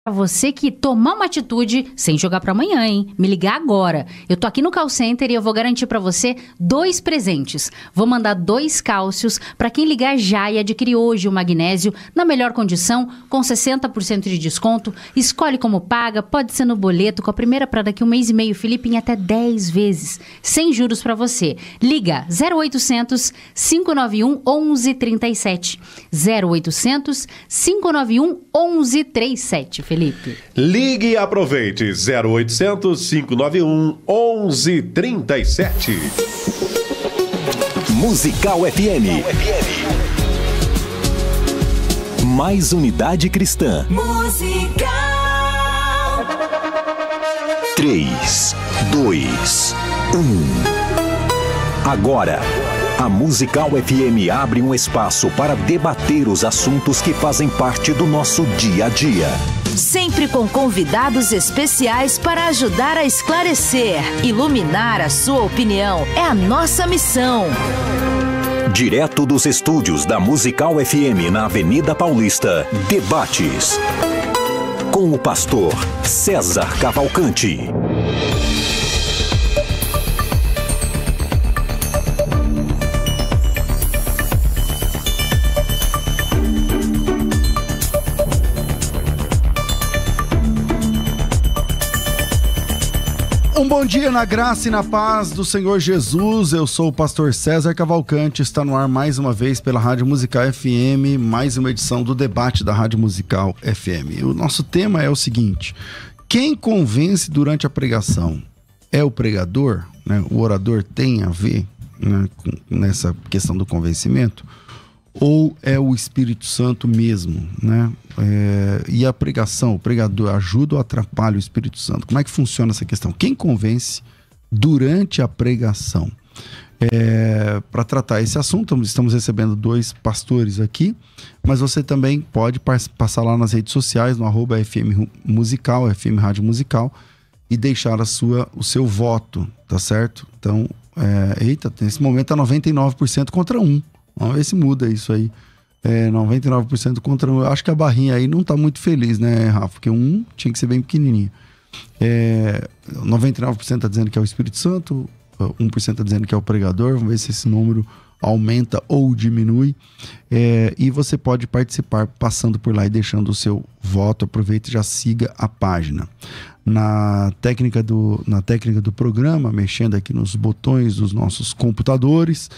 Pra você que tomar uma atitude sem jogar pra amanhã, hein? Me ligar agora. Eu tô aqui no call center e eu vou garantir pra você 2 presentes. Vou mandar 2 cálcios pra quem ligar já e adquirir hoje o magnésio na melhor condição, com 60% de desconto. Escolhe como paga, pode ser no boleto, com a primeira pra daqui 1 mês e meio, Felipe, em até 10 vezes. Sem juros pra você. Liga 0800 591 1137. 0800 591 1137. Felipe. Ligue e aproveite 0800 591 1137. Musical FM. Mais unidade cristã. Musical. 3, 2, 1. Agora, a Musical FM abre um espaço para debater os assuntos que fazem parte do nosso dia a dia. Sempre com convidados especiais para ajudar a esclarecer, iluminar a sua opinião. É a nossa missão. Direto dos estúdios da Musical FM na Avenida Paulista, debates com o pastor César Cavalcante. Um bom dia na graça e na paz do Senhor Jesus. Eu sou o pastor César Cavalcante. Está no ar mais uma vez pela Rádio Musical FM, mais uma edição do debate da Rádio Musical FM. O nosso tema é o seguinte: quem convence durante a pregação é o pregador, né? O orador tem a ver, né, nessa questão do convencimento, ou é o Espírito Santo mesmo, né? E a pregação, o pregador ajuda ou atrapalha o Espírito Santo? Como é que funciona essa questão? Quem convence durante a pregação? Para tratar esse assunto, estamos recebendo 2 pastores aqui, mas você também pode passar lá nas redes sociais, no @FM Musical, FM Rádio Musical, e deixar o seu voto, tá certo? Então, nesse momento tá 99% contra 1. Vamos ver se muda isso aí. 99% contra 1. Acho que a barrinha aí não tá muito feliz, né, Rafa? Porque 1 tinha que ser bem pequenininho. 99% tá dizendo que é o Espírito Santo, 1% tá dizendo que é o pregador. Vamos ver se esse número aumenta ou diminui. E você pode participar passando por lá e deixando o seu voto. Aproveita e já siga a página. Na técnica do programa, mexendo aqui nos botões dos nossos computadores,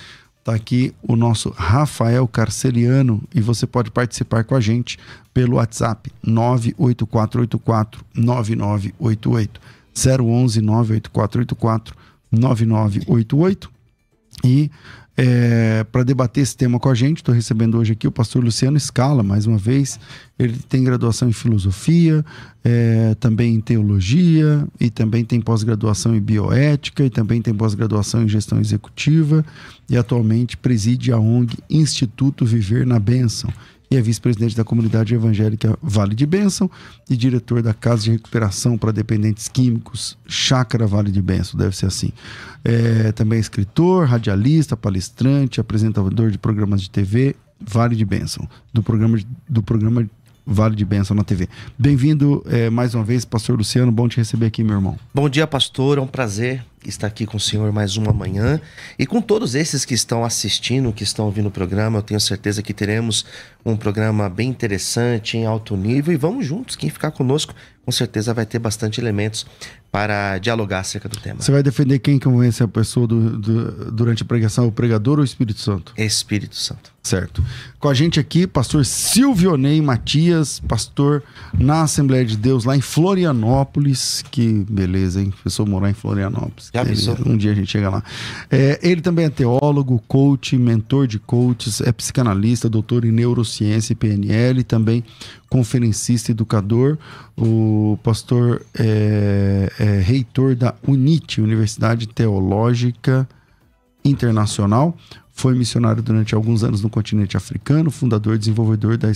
tá aqui o nosso Rafael Carceliano, e você pode participar com a gente pelo WhatsApp 984849988, 011 984849988. E para debater esse tema com a gente, estou recebendo hoje aqui o pastor Luciano Scala, mais uma vez. Ele tem graduação em filosofia, também em teologia, e também tem pós-graduação em bioética, e também tem pós-graduação em gestão executiva, e atualmente preside a ONG Instituto Viver na Bênção, e é vice-presidente da comunidade evangélica Vale de Bênção e diretor da Casa de Recuperação para Dependentes Químicos, Chácara Vale de Bênção, deve ser assim. Também é escritor, radialista, palestrante, apresentador de programas de TV, Vale de Bênção, do programa Vale de Bênção na TV. Bem-vindo mais uma vez, pastor Luciano, bom te receber aqui, meu irmão. Bom dia, pastor, é um prazer estar aqui com o senhor mais uma manhã, e com todos esses que estão assistindo, que estão ouvindo o programa. Eu tenho certeza que teremos um programa bem interessante, em alto nível, e vamos juntos. Quem ficar conosco, com certeza vai ter bastante elementos para dialogar acerca do tema. Você vai defender quem convence a pessoa durante a pregação, o pregador ou o Espírito Santo? Espírito Santo. Certo. Com a gente aqui, pastor Silvionei Matias, pastor na Assembleia de Deus lá em Florianópolis. Que beleza, hein? A pessoa morar em Florianópolis. Já pensou? Um dia a gente chega lá. Ele também é teólogo, coach, mentor de coaches, é psicanalista, doutor em neurociência e PNL, também conferencista e educador. O pastor é reitor da UNIT, Universidade Teológica Internacional. Foi missionário durante alguns anos no continente africano, fundador e desenvolvedor do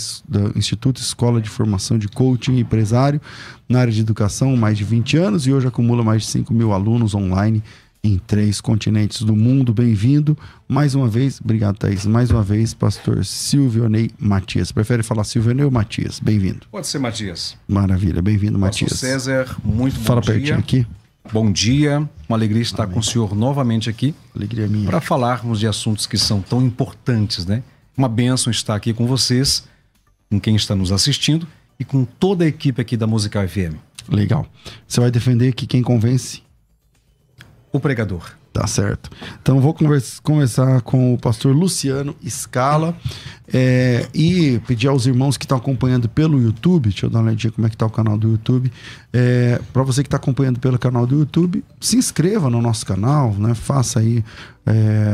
Instituto Escola de Formação de Coaching Empresário na área de educação, mais de 20 anos, e hoje acumula mais de 5.000 alunos online em 3 continentes do mundo. Bem-vindo mais uma vez. Obrigado, Thaís. Mais uma vez, pastor Silvionei Matias. Prefere falar Silvionei ou Matias? Bem-vindo. Pode ser Matias. Maravilha, bem-vindo, Matias. Pastor César, muito bom dia. Fala pertinho aqui. Bom dia, uma alegria estar com o senhor novamente aqui. Alegria minha. Para falarmos de assuntos que são tão importantes, né? Uma bênção estar aqui com vocês, com quem está nos assistindo e com toda a equipe aqui da Musical FM. Legal. Você vai defender que quem convence? O pregador. Tá certo. Então vou conversar com o pastor Luciano Scala e pedir aos irmãos que estão acompanhando pelo YouTube, deixa eu dar uma olhadinha como é que tá o canal do YouTube. Para você que está acompanhando pelo canal do YouTube, se inscreva no nosso canal, né? Faça aí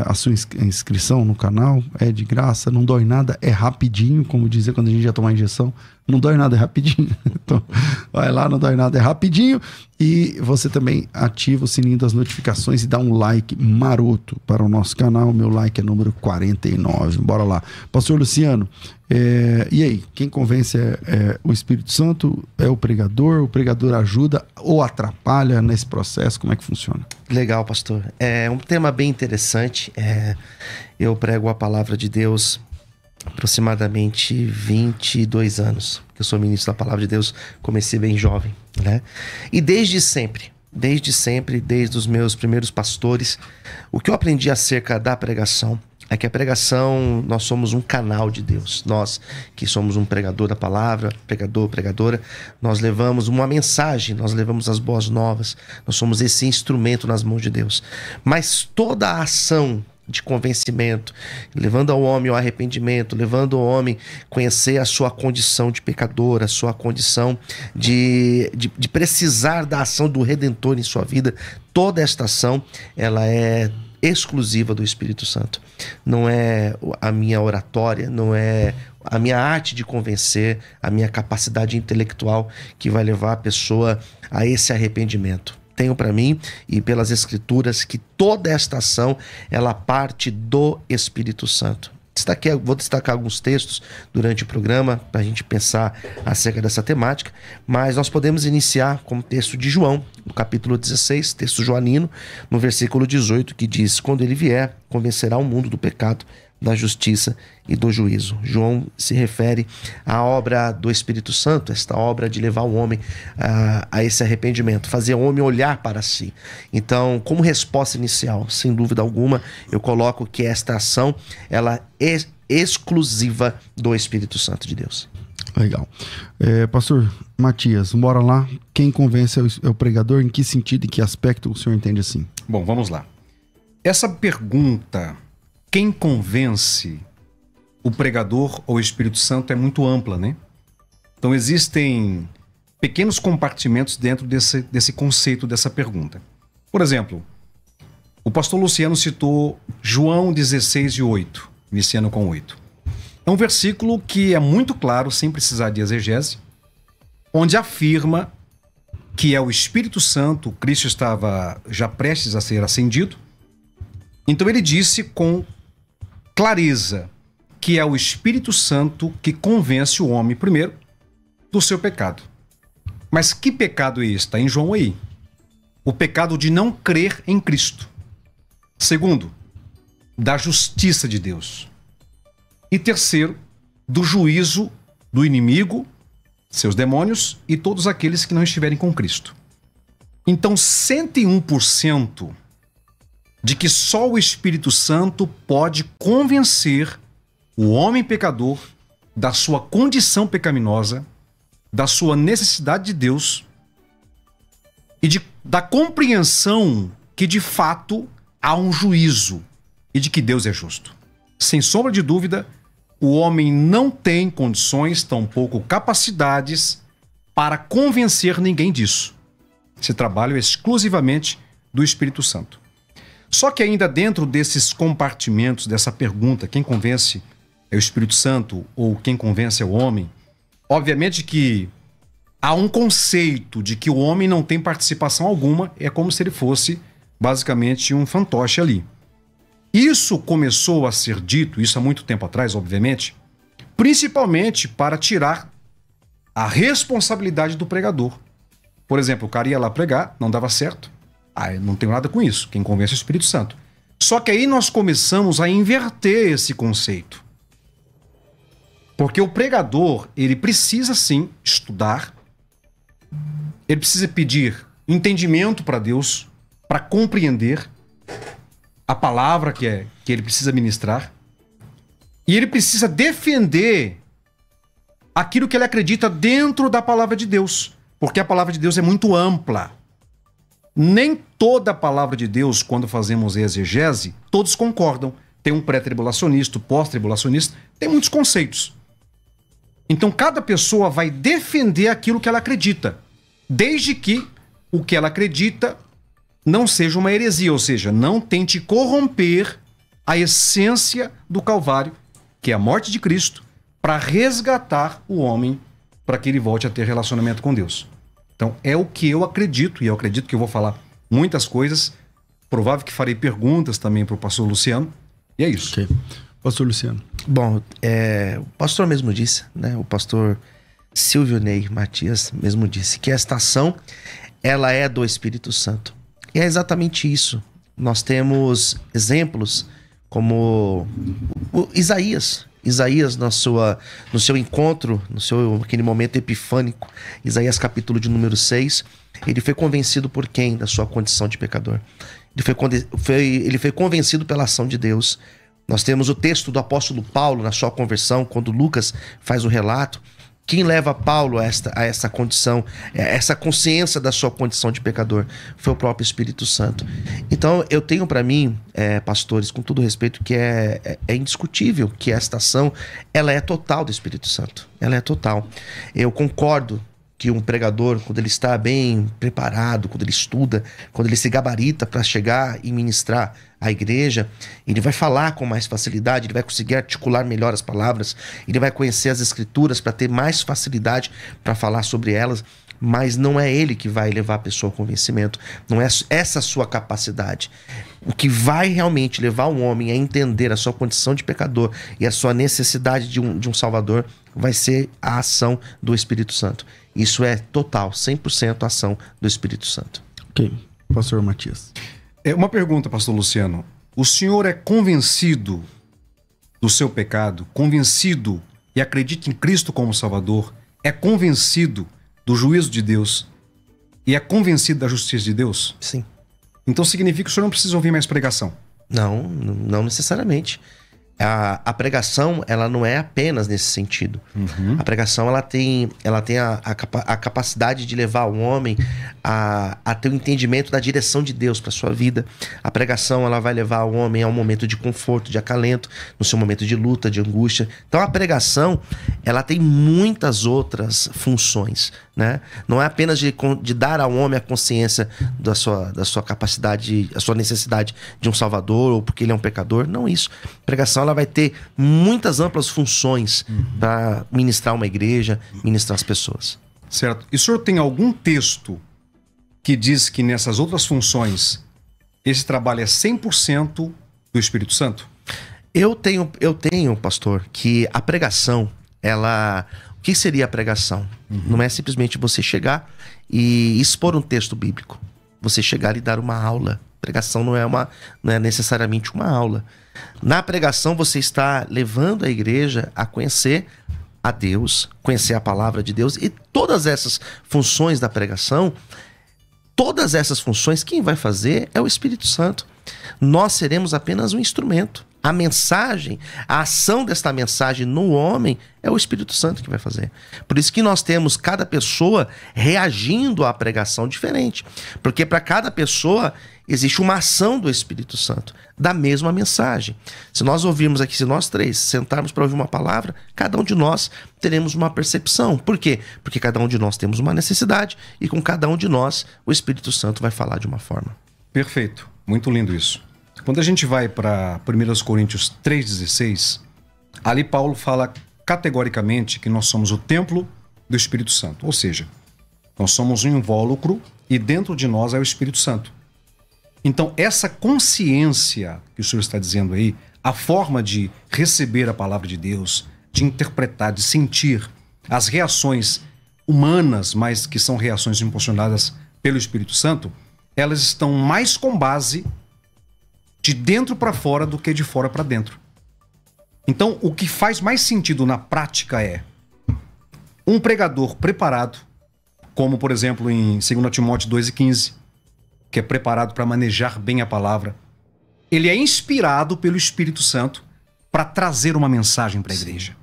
a sua inscrição no canal, é de graça, não dói nada, é rapidinho, como dizia quando a gente ia tomar injeção, não dói nada, é rapidinho. Então, vai lá, não dói nada, é rapidinho. E você também ativa o sininho das notificações e dá um like maroto para o nosso canal. Meu like é número 49. Bora lá. Pastor Luciano, e aí? Quem convence é o Espírito Santo? É o pregador? O pregador ajuda ou atrapalha nesse processo? Como é que funciona? Legal, pastor. É um tema bem interessante. Eu prego a palavra de Deus aproximadamente 22 anos. Eu sou ministro da palavra de Deus, comecei bem jovem, né? E desde sempre, desde os meus primeiros pastores, o que eu aprendi acerca da pregação é que a pregação, nós somos um canal de Deus. Nós que somos um pregador da palavra, pregador, pregadora, nós levamos uma mensagem, nós levamos as boas novas, nós somos esse instrumento nas mãos de Deus. Mas toda a ação de convencimento, levando ao homem ao arrependimento, levando ao homem a conhecer a sua condição de pecador, a sua condição de precisar da ação do Redentor em sua vida, toda esta ação, ela é exclusiva do Espírito Santo. Não é a minha oratória, não é a minha arte de convencer, a minha capacidade intelectual que vai levar a pessoa a esse arrependimento. Tenho para mim e pelas Escrituras que toda esta ação, ela parte do Espírito Santo. Vou destacar alguns textos durante o programa para a gente pensar acerca dessa temática, mas nós podemos iniciar com o texto de João, no capítulo 16, texto joanino, no versículo 18, que diz: quando ele vier, convencerá o mundo do pecado, da justiça e do juízo. João se refere à obra do Espírito Santo, esta obra de levar o homem a esse arrependimento, fazer o homem olhar para si. Então, como resposta inicial, sem dúvida alguma, eu coloco que esta ação, ela é exclusiva do Espírito Santo de Deus. Legal. Pastor Matias, bora lá. Quem convence é o pregador? Em que sentido, em que aspecto o senhor entende assim? Bom, vamos lá. Essa pergunta, quem convence o pregador ou o Espírito Santo, é muito ampla, né? Então existem pequenos compartimentos dentro desse conceito, dessa pergunta. Por exemplo, o pastor Luciano citou João 16:8, iniciando com 8. É um versículo que é muito claro, sem precisar de exegese, onde afirma que é o Espírito Santo, Cristo estava já prestes a ser ascendido. Então ele disse com clareza que é o Espírito Santo que convence o homem, primeiro, do seu pecado. Mas que pecado é esse? Está em João aí. O pecado de não crer em Cristo. Segundo, da justiça de Deus. E terceiro, do juízo do inimigo, seus demônios e todos aqueles que não estiverem com Cristo. Então, 101% de que só o Espírito Santo pode convencer o homem pecador da sua condição pecaminosa, da sua necessidade de Deus e da compreensão que de fato há um juízo e de que Deus é justo. Sem sombra de dúvida, o homem não tem condições, tampouco capacidades para convencer ninguém disso. Esse trabalho é exclusivamente do Espírito Santo. Só que ainda dentro desses compartimentos, dessa pergunta, quem convence é o Espírito Santo ou quem convence é o homem, obviamente que há um conceito de que o homem não tem participação alguma, é como se ele fosse basicamente um fantoche ali. Isso começou a ser dito, isso há muito tempo atrás, obviamente, principalmente para tirar a responsabilidade do pregador. Por exemplo, o cara ia lá pregar, não dava certo, Eu não tenho nada com isso. Quem convence é o Espírito Santo. Só que aí nós começamos a inverter esse conceito. Porque o pregador, ele precisa sim estudar, ele precisa pedir entendimento para Deus, para compreender a palavra que ele precisa ministrar, e ele precisa defender aquilo que ele acredita dentro da palavra de Deus, porque a palavra de Deus é muito ampla. Nem toda a palavra de Deus, quando fazemos exegese, todos concordam. Tem um pré-tribulacionista, pós-tribulacionista, tem muitos conceitos. Então cada pessoa vai defender aquilo que ela acredita, desde que o que ela acredita não seja uma heresia, ou seja, não tente corromper a essência do Calvário, que é a morte de Cristo, para resgatar o homem, para que ele volte a ter relacionamento com Deus. Então é o que eu acredito, e eu acredito que eu vou falar muitas coisas, provável que farei perguntas também para o pastor Luciano, e é isso. Ok. Pastor Luciano. Bom, o pastor mesmo disse, né? O pastor Silvio Ney Matias mesmo disse que esta ação, ela é do Espírito Santo. E é exatamente isso. Nós temos exemplos como o Isaías no seu encontro, aquele momento epifânico, Isaías capítulo de número 6, ele foi convencido por quem? Da sua condição de pecador. Ele foi convencido pela ação de Deus. Nós temos o texto do apóstolo Paulo na sua conversão, quando Lucas faz o relato. Quem leva Paulo a essa condição, essa consciência da sua condição de pecador, foi o próprio Espírito Santo. Então eu tenho para mim, pastores, com todo respeito, que é indiscutível que esta ação, ela é total do Espírito Santo. Ela é total. Eu concordo que um pregador, quando ele está bem preparado, quando ele estuda, quando ele se gabarita para chegar e ministrar a igreja, ele vai falar com mais facilidade, ele vai conseguir articular melhor as palavras, ele vai conhecer as escrituras para ter mais facilidade para falar sobre elas, mas não é ele que vai levar a pessoa ao convencimento, não é essa a sua capacidade. O que vai realmente levar um homem a entender a sua condição de pecador e a sua necessidade de um Salvador vai ser a ação do Espírito Santo. Isso é total, 100% a ação do Espírito Santo. Ok. Pastor Matias. Uma pergunta, pastor Luciano. O senhor é convencido do seu pecado, convencido e acredita em Cristo como Salvador, é convencido do juízo de Deus e é convencido da justiça de Deus? Sim. Então significa que o senhor não precisa ouvir mais pregação? Não necessariamente. A pregação, ela não é apenas nesse sentido. A pregação, ela tem a capacidade de levar o homem a ter o entendimento da direção de Deus para sua vida. A pregação, ela vai levar o homem a um momento de conforto, de acalento, no seu momento de luta, de angústia. Então a pregação, ela tem muitas outras funções, né? Não é apenas de dar ao homem a consciência da sua capacidade, a sua necessidade de um Salvador, ou porque ele é um pecador. Não isso. A pregação, ela vai ter muitas amplas funções para ministrar uma igreja, ministrar as pessoas. Certo. E o senhor tem algum texto que diz que nessas outras funções esse trabalho é 100% do Espírito Santo? Eu tenho, pastor, que a pregação, o que seria a pregação? Não é simplesmente você chegar e expor um texto bíblico. Você chegar e dar uma aula. Pregação não é necessariamente uma aula. Na pregação você está levando a igreja a conhecer a Deus, conhecer a palavra de Deus, e todas essas funções da pregação, todas essas funções, quem vai fazer é o Espírito Santo. Nós seremos apenas um instrumento. A mensagem, a ação desta mensagem no homem é o Espírito Santo que vai fazer. Por isso que nós temos cada pessoa reagindo à pregação diferente. Porque para cada pessoa existe uma ação do Espírito Santo, da mesma mensagem. Se nós ouvirmos aqui, se nós três sentarmos para ouvir uma palavra, cada um de nós teremos uma percepção. Por quê? Porque cada um de nós temos uma necessidade e com cada um de nós o Espírito Santo vai falar de uma forma. Perfeito. Muito lindo isso. Quando a gente vai para 1 Coríntios 3,16, ali Paulo fala categoricamente que nós somos o templo do Espírito Santo. Ou seja, nós somos um invólucro e dentro de nós é o Espírito Santo. Então, essa consciência que o senhor está dizendo aí, a forma de receber a palavra de Deus, de interpretar, de sentir as reações humanas, mas que são reações impulsionadas pelo Espírito Santo, elas estão mais com base de dentro para fora do que de fora para dentro. Então, o que faz mais sentido na prática é um pregador preparado, como, por exemplo, em 2 Timóteo 2,15, que é preparado para manejar bem a palavra. Ele é inspirado pelo Espírito Santo para trazer uma mensagem para a igreja.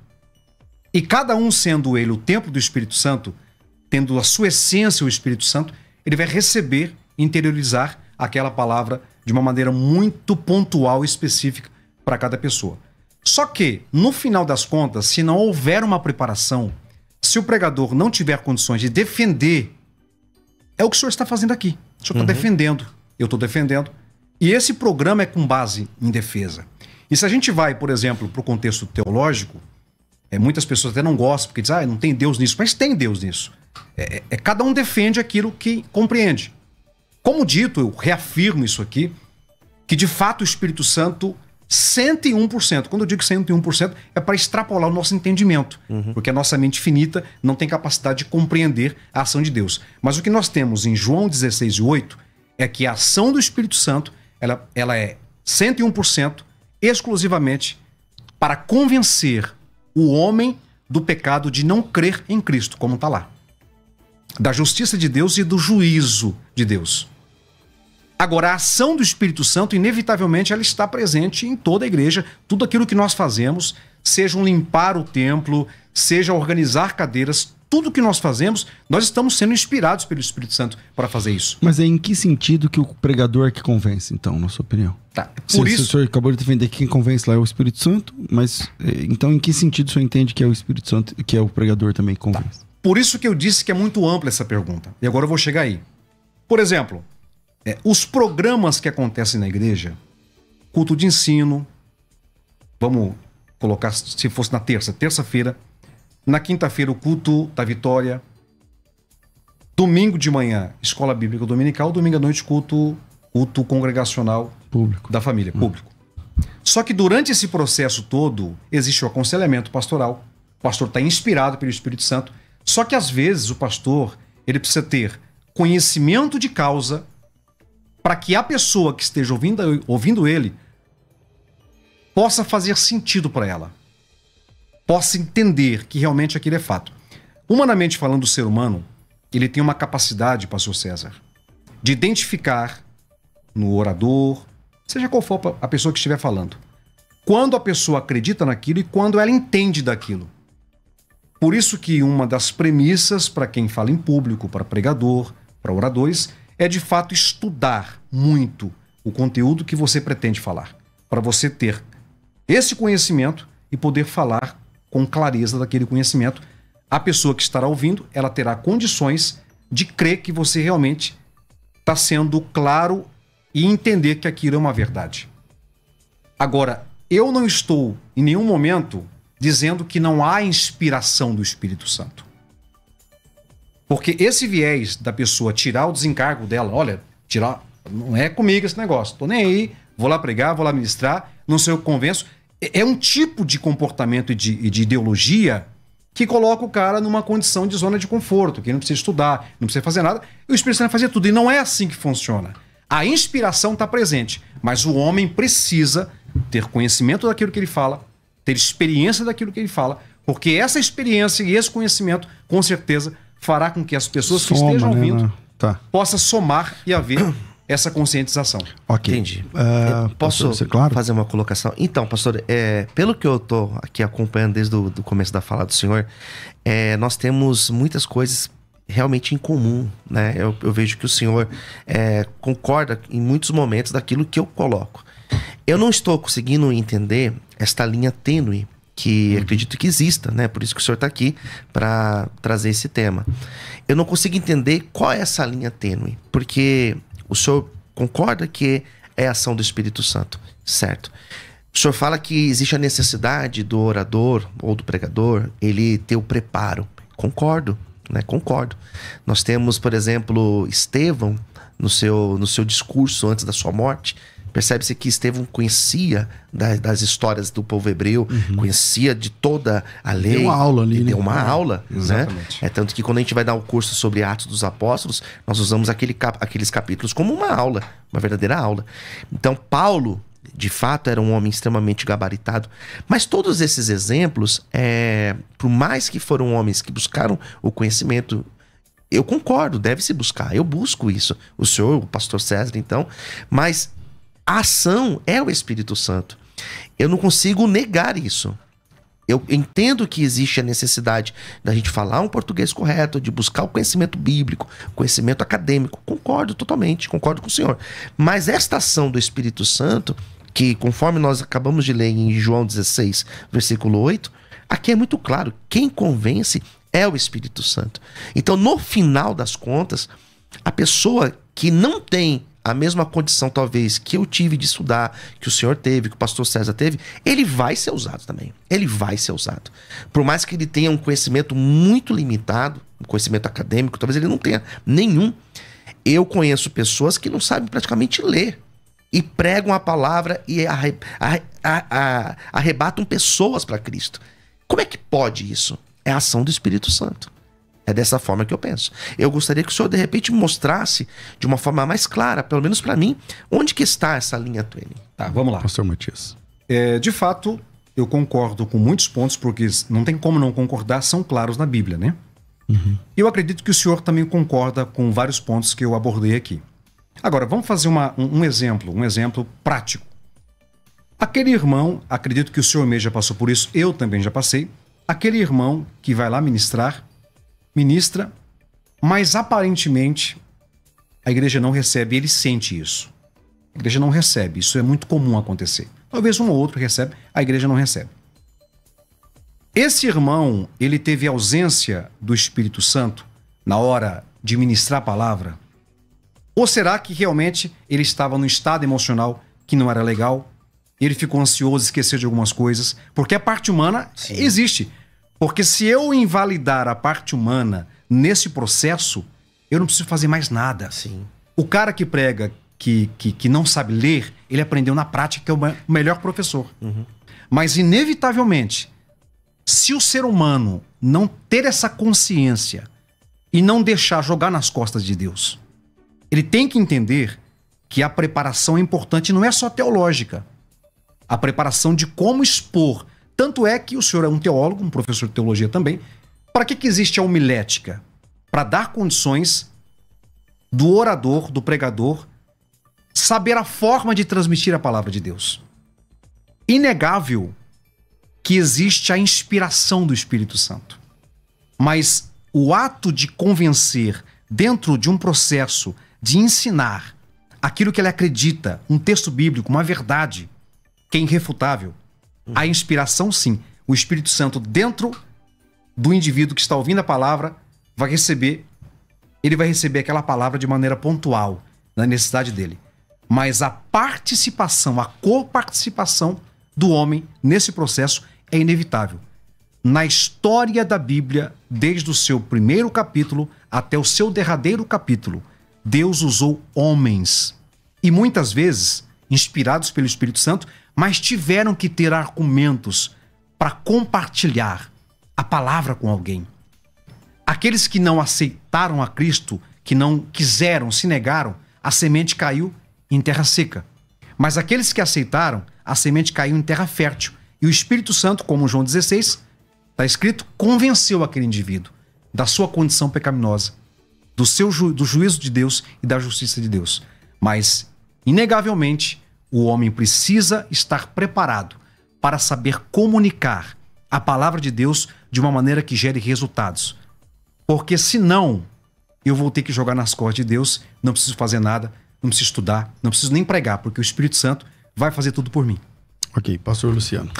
E cada um sendo ele o templo do Espírito Santo, tendo a sua essência o Espírito Santo, ele vai receber, interiorizar aquela palavra de uma maneira muito pontual e específica para cada pessoa. Só que, no final das contas, se não houver uma preparação, se o pregador não tiver condições de defender, é o que o senhor está fazendo aqui. O senhor está defendendo, eu estou defendendo. E esse programa é com base em defesa. E se a gente vai, por exemplo, para o contexto teológico, muitas pessoas até não gostam, porque dizem, não tem Deus nisso. Mas tem Deus nisso. Cada um defende aquilo que compreende. Como dito, eu reafirmo isso aqui, que de fato o Espírito Santo, 101%, quando eu digo 101%, é para extrapolar o nosso entendimento, porque a nossa mente finita não tem capacidade de compreender a ação de Deus. Mas o que nós temos em João 16:8 é que a ação do Espírito Santo, ela é 101% exclusivamente para convencer o homem do pecado de não crer em Cristo, como está lá. Da justiça de Deus e do juízo de Deus. Agora, a ação do Espírito Santo, inevitavelmente, ela está presente em toda a igreja. Tudo aquilo que nós fazemos, seja um limpar o templo, seja organizar cadeiras, tudo que nós fazemos, nós estamos sendo inspirados pelo Espírito Santo para fazer isso. Mas em que sentido que o pregador é que convence, então, na sua opinião? Tá. Por isso... O senhor acabou de defender que quem convence lá é o Espírito Santo, mas então em que sentido o senhor entende que é o Espírito Santo, que é o pregador também que convence? Tá. Por isso que eu disse que é muito ampla essa pergunta. E agora eu vou chegar aí. Por exemplo, os programas que acontecem na igreja, culto de ensino, vamos colocar se fosse na terça-feira, na quinta-feira o culto da Vitória, domingo de manhã escola bíblica dominical, domingo à noite culto congregacional público da família, público. Só que durante esse processo todo existe o aconselhamento pastoral, o pastor está inspirado pelo Espírito Santo, só que às vezes o pastor ele precisa ter conhecimento de causa para que a pessoa que esteja ouvindo ele possa fazer sentido para ela. Possa entender que realmente aquilo é fato. Humanamente falando, o ser humano, ele tem uma capacidade, pastor César, de identificar no orador, seja qual for a pessoa que estiver falando, quando a pessoa acredita naquilo e quando ela entende daquilo. Por isso que uma das premissas para quem fala em público, para pregador, para oradores, é de fato estudar muito o conteúdo que você pretende falar, para você ter esse conhecimento e poder falar com clareza daquele conhecimento. A pessoa que estará ouvindo, ela terá condições de crer que você realmente está sendo claro e entender que aquilo é uma verdade. Agora, eu não estou em nenhum momento dizendo que não há inspiração do Espírito Santo. Porque esse viés da pessoa tirar o desencargo dela, olha, tirar, não é comigo esse negócio, tô nem aí, vou lá pregar, vou lá ministrar, não sei o que convenço. É um tipo de comportamento e de ideologia que coloca o cara numa condição de zona de conforto, que não precisa estudar, não precisa fazer nada, e o Espírito Santo vai fazer tudo. E não é assim que funciona. A inspiração está presente, mas o homem precisa ter conhecimento daquilo que ele fala, ter experiência daquilo que ele fala, porque essa experiência e esse conhecimento, com certeza, fará com que as pessoas que estejam ouvindo possam somar e haver essa conscientização. Ok. Entendi. Posso fazer uma colocação? Então, pastor, pelo que eu estou aqui acompanhando desde o começo da fala do senhor, nós temos muitas coisas realmente em comum, né? Eu vejo que o senhor concorda em muitos momentos daquilo que eu coloco. Eu não estou conseguindo entender esta linha tênue que acredito que exista, né? Por isso que o senhor está aqui para trazer esse tema. Eu não consigo entender qual é essa linha tênue, porque o senhor concorda que é a ação do Espírito Santo, certo? O senhor fala que existe a necessidade do orador ou do pregador, ele ter o preparo. Concordo, né? Concordo. Nós temos, por exemplo, Estevão, no seu discurso antes da sua morte, Percebe-se que Estevão conhecia das histórias do povo hebreu, conhecia de toda a lei. Deu uma aula ali, Deu né? uma aula, exatamente. né? É tanto que quando a gente vai dar o curso sobre Atos dos Apóstolos, nós usamos aqueles capítulos como uma aula, uma verdadeira aula. Então, Paulo, de fato, era um homem extremamente gabaritado. Mas todos esses exemplos, por mais que foram homens que buscaram o conhecimento, eu concordo, deve-se buscar. Eu busco isso. O senhor, o pastor César, então. Mas a ação é o Espírito Santo. Eu não consigo negar isso. Eu entendo que existe a necessidade da gente falar um português correto, de buscar o conhecimento bíblico, conhecimento acadêmico. Concordo totalmente, concordo com o senhor. Mas esta ação do Espírito Santo, que conforme nós acabamos de ler em João 16, versículo 8, aqui é muito claro, quem convence é o Espírito Santo. Então, no final das contas, a pessoa que não tem a mesma condição, talvez, que eu tive de estudar, que o senhor teve, que o pastor César teve, ele vai ser usado também. Ele vai ser usado. Por mais que ele tenha um conhecimento muito limitado, um conhecimento acadêmico, talvez ele não tenha nenhum. Eu conheço pessoas que não sabem praticamente ler e pregam a palavra e arrebatam pessoas para Cristo. Como é que pode isso? É a ação do Espírito Santo. É dessa forma que eu penso. Eu gostaria que o senhor, de repente, mostrasse de uma forma mais clara, pelo menos para mim, onde que está essa linha tênue. Tá, vamos lá. Pastor Matias. De fato, eu concordo com muitos pontos, porque não tem como não concordar, são claros na Bíblia, né? Eu acredito que o senhor também concorda com vários pontos que eu abordei aqui. Agora, vamos fazer um exemplo prático. Aquele irmão, acredito que o senhor mesmo já passou por isso, eu também já passei. Aquele irmão que vai lá ministra, mas aparentemente a igreja não recebe, ele sente isso. A igreja não recebe, isso é muito comum acontecer. Talvez um ou outro recebe, a igreja não recebe. Esse irmão, ele teve ausência do Espírito Santo na hora de ministrar a palavra? Ou será que realmente ele estava num estado emocional que não era legal? Ele ficou ansioso, esqueceu de algumas coisas? Porque a parte humana existe. Porque se eu invalidar a parte humana nesse processo, eu não preciso fazer mais nada. Sim. O cara que prega, que não sabe ler, ele aprendeu na prática, que é o melhor professor. Mas, inevitavelmente, se o ser humano não ter essa consciência e não deixar jogar nas costas de Deus, ele tem que entender que a preparação é importante, não é só teológica. A preparação de como expor. Tanto é que o senhor é um teólogo, um professor de teologia também. Para que existe a homilética? Para dar condições do orador, do pregador, saber a forma de transmitir a palavra de Deus. Inegável que existe a inspiração do Espírito Santo. Mas o ato de convencer dentro de um processo de ensinar aquilo que ele acredita, um texto bíblico, uma verdade, que é irrefutável, a inspiração, sim. O Espírito Santo, dentro do indivíduo que está ouvindo a palavra, ele vai receber aquela palavra de maneira pontual, na necessidade dele. Mas a participação, a coparticipação do homem nesse processo é inevitável. Na história da Bíblia, desde o seu primeiro capítulo até o seu derradeiro capítulo, Deus usou homens. E muitas vezes, inspirados pelo Espírito Santo, mas tiveram que ter argumentos para compartilhar a palavra com alguém. Aqueles que não aceitaram a Cristo, que não quiseram, se negaram, a semente caiu em terra seca. Mas aqueles que aceitaram, a semente caiu em terra fértil. E o Espírito Santo, como João 16, está escrito, convenceu aquele indivíduo da sua condição pecaminosa, do juízo de Deus e da justiça de Deus. Mas, inegavelmente, o homem precisa estar preparado para saber comunicar a palavra de Deus de uma maneira que gere resultados. Porque senão, eu vou ter que jogar nas costas de Deus, não preciso fazer nada, não preciso estudar, não preciso nem pregar, porque o Espírito Santo vai fazer tudo por mim. Ok, pastor Luciano.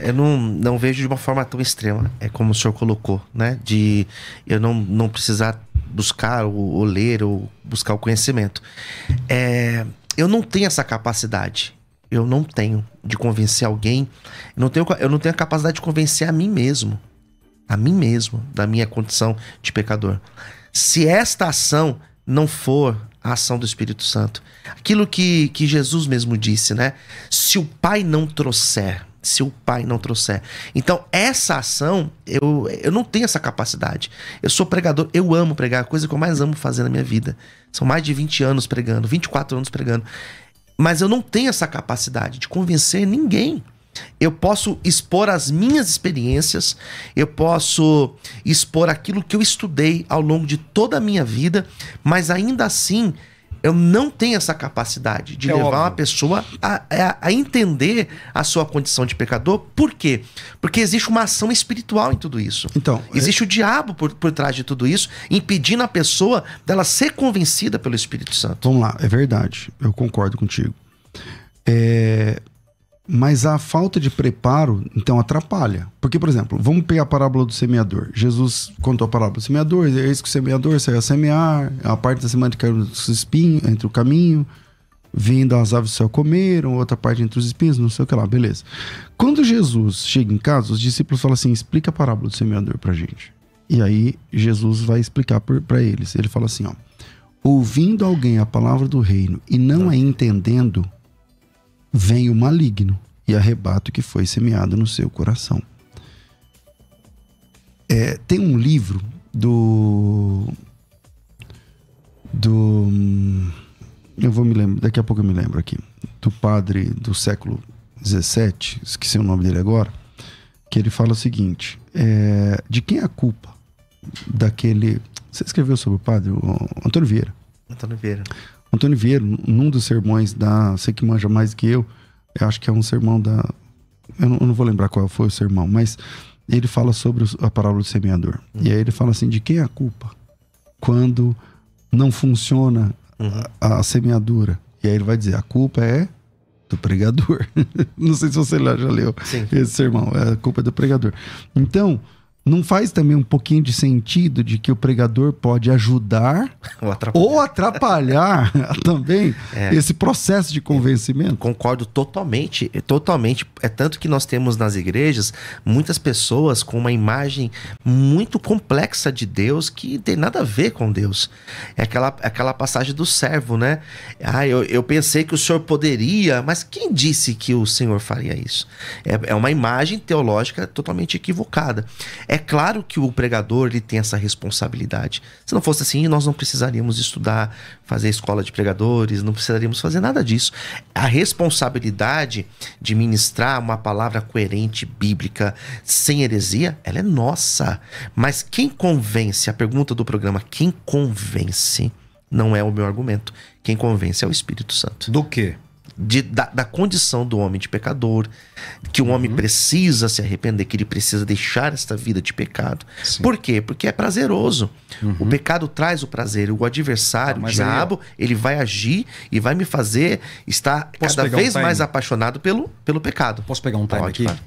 Eu não vejo de uma forma tão extrema, é como o senhor colocou, né? De eu não precisar buscar ou ler ou buscar o conhecimento. Eu não tenho essa capacidade. Eu não tenho de convencer alguém. Eu não tenho a capacidade de convencer a mim mesmo, da minha condição de pecador. Se esta ação não for a ação do Espírito Santo. Aquilo que Jesus mesmo disse, né? Se o Pai não trouxer. Então, essa ação, eu não tenho essa capacidade. Eu sou pregador, eu amo pregar, a coisa que eu mais amo fazer na minha vida. São mais de 20 anos pregando, 24 anos pregando. Mas eu não tenho essa capacidade de convencer ninguém. Eu posso expor as minhas experiências, eu posso expor aquilo que eu estudei ao longo de toda a minha vida, mas ainda assim eu não tenho essa capacidade de levar uma pessoa a entender a sua condição de pecador. Por quê? Porque existe uma ação espiritual em tudo isso. Então, existe o diabo por trás de tudo isso, impedindo a pessoa dela ser convencida pelo Espírito Santo. Vamos lá, é verdade, eu concordo contigo. Mas a falta de preparo, então, atrapalha. Porque, por exemplo, vamos pegar a parábola do semeador. Jesus contou a parábola do semeador, eis que o semeador saiu a semear, a parte da semana caiu nos espinhos, entre o caminho, vindo as aves do céu comeram, outra parte entre os espinhos, não sei o que lá, beleza. Quando Jesus chega em casa, os discípulos falam assim, explica a parábola do semeador pra gente. E aí, Jesus vai explicar pra eles. Ele fala assim, ó, ouvindo alguém a palavra do reino e não a entendendo, vem o maligno e arrebata o que foi semeado no seu coração. Tem um livro eu vou me lembrar, daqui a pouco eu me lembro aqui, do padre do século XVII, esqueci o nome dele agora, que ele fala o seguinte, de quem é a culpa daquele... Você escreveu sobre o padre? O Antônio Vieira. Antônio Vieira, num dos sermões sei que manja mais que eu acho que é um sermão eu não vou lembrar qual foi o sermão, mas ele fala sobre a parábola do semeador. E aí ele fala assim, de quem é a culpa quando não funciona a semeadura? E aí ele vai dizer, a culpa é do pregador. Não sei se você já leu esse sermão, a culpa é do pregador. Então, não faz também um pouquinho de sentido de que o pregador pode ajudar ou atrapalhar também esse processo de convencimento? Concordo totalmente. É tanto que nós temos nas igrejas muitas pessoas com uma imagem muito complexa de Deus que tem nada a ver com Deus. É aquela passagem do servo, né? Eu pensei que o senhor poderia, mas quem disse que o senhor faria isso? É uma imagem teológica totalmente equivocada. É claro que o pregador ele tem essa responsabilidade. Se não fosse assim, nós não precisaríamos estudar, fazer escola de pregadores, não precisaríamos fazer nada disso. A responsabilidade de ministrar uma palavra coerente, bíblica, sem heresia, ela é nossa. Mas quem convence, a pergunta do programa, quem convence, não é o meu argumento. Quem convence é o Espírito Santo. Do quê? Da condição do homem de pecador, que o homem precisa se arrepender, que ele precisa deixar esta vida de pecado. Sim. Por quê? Porque é prazeroso. O pecado traz o prazer. O adversário, o diabo, ele vai agir e vai me fazer estar cada vez mais apaixonado pelo pecado. Posso pegar um time aqui? Claro.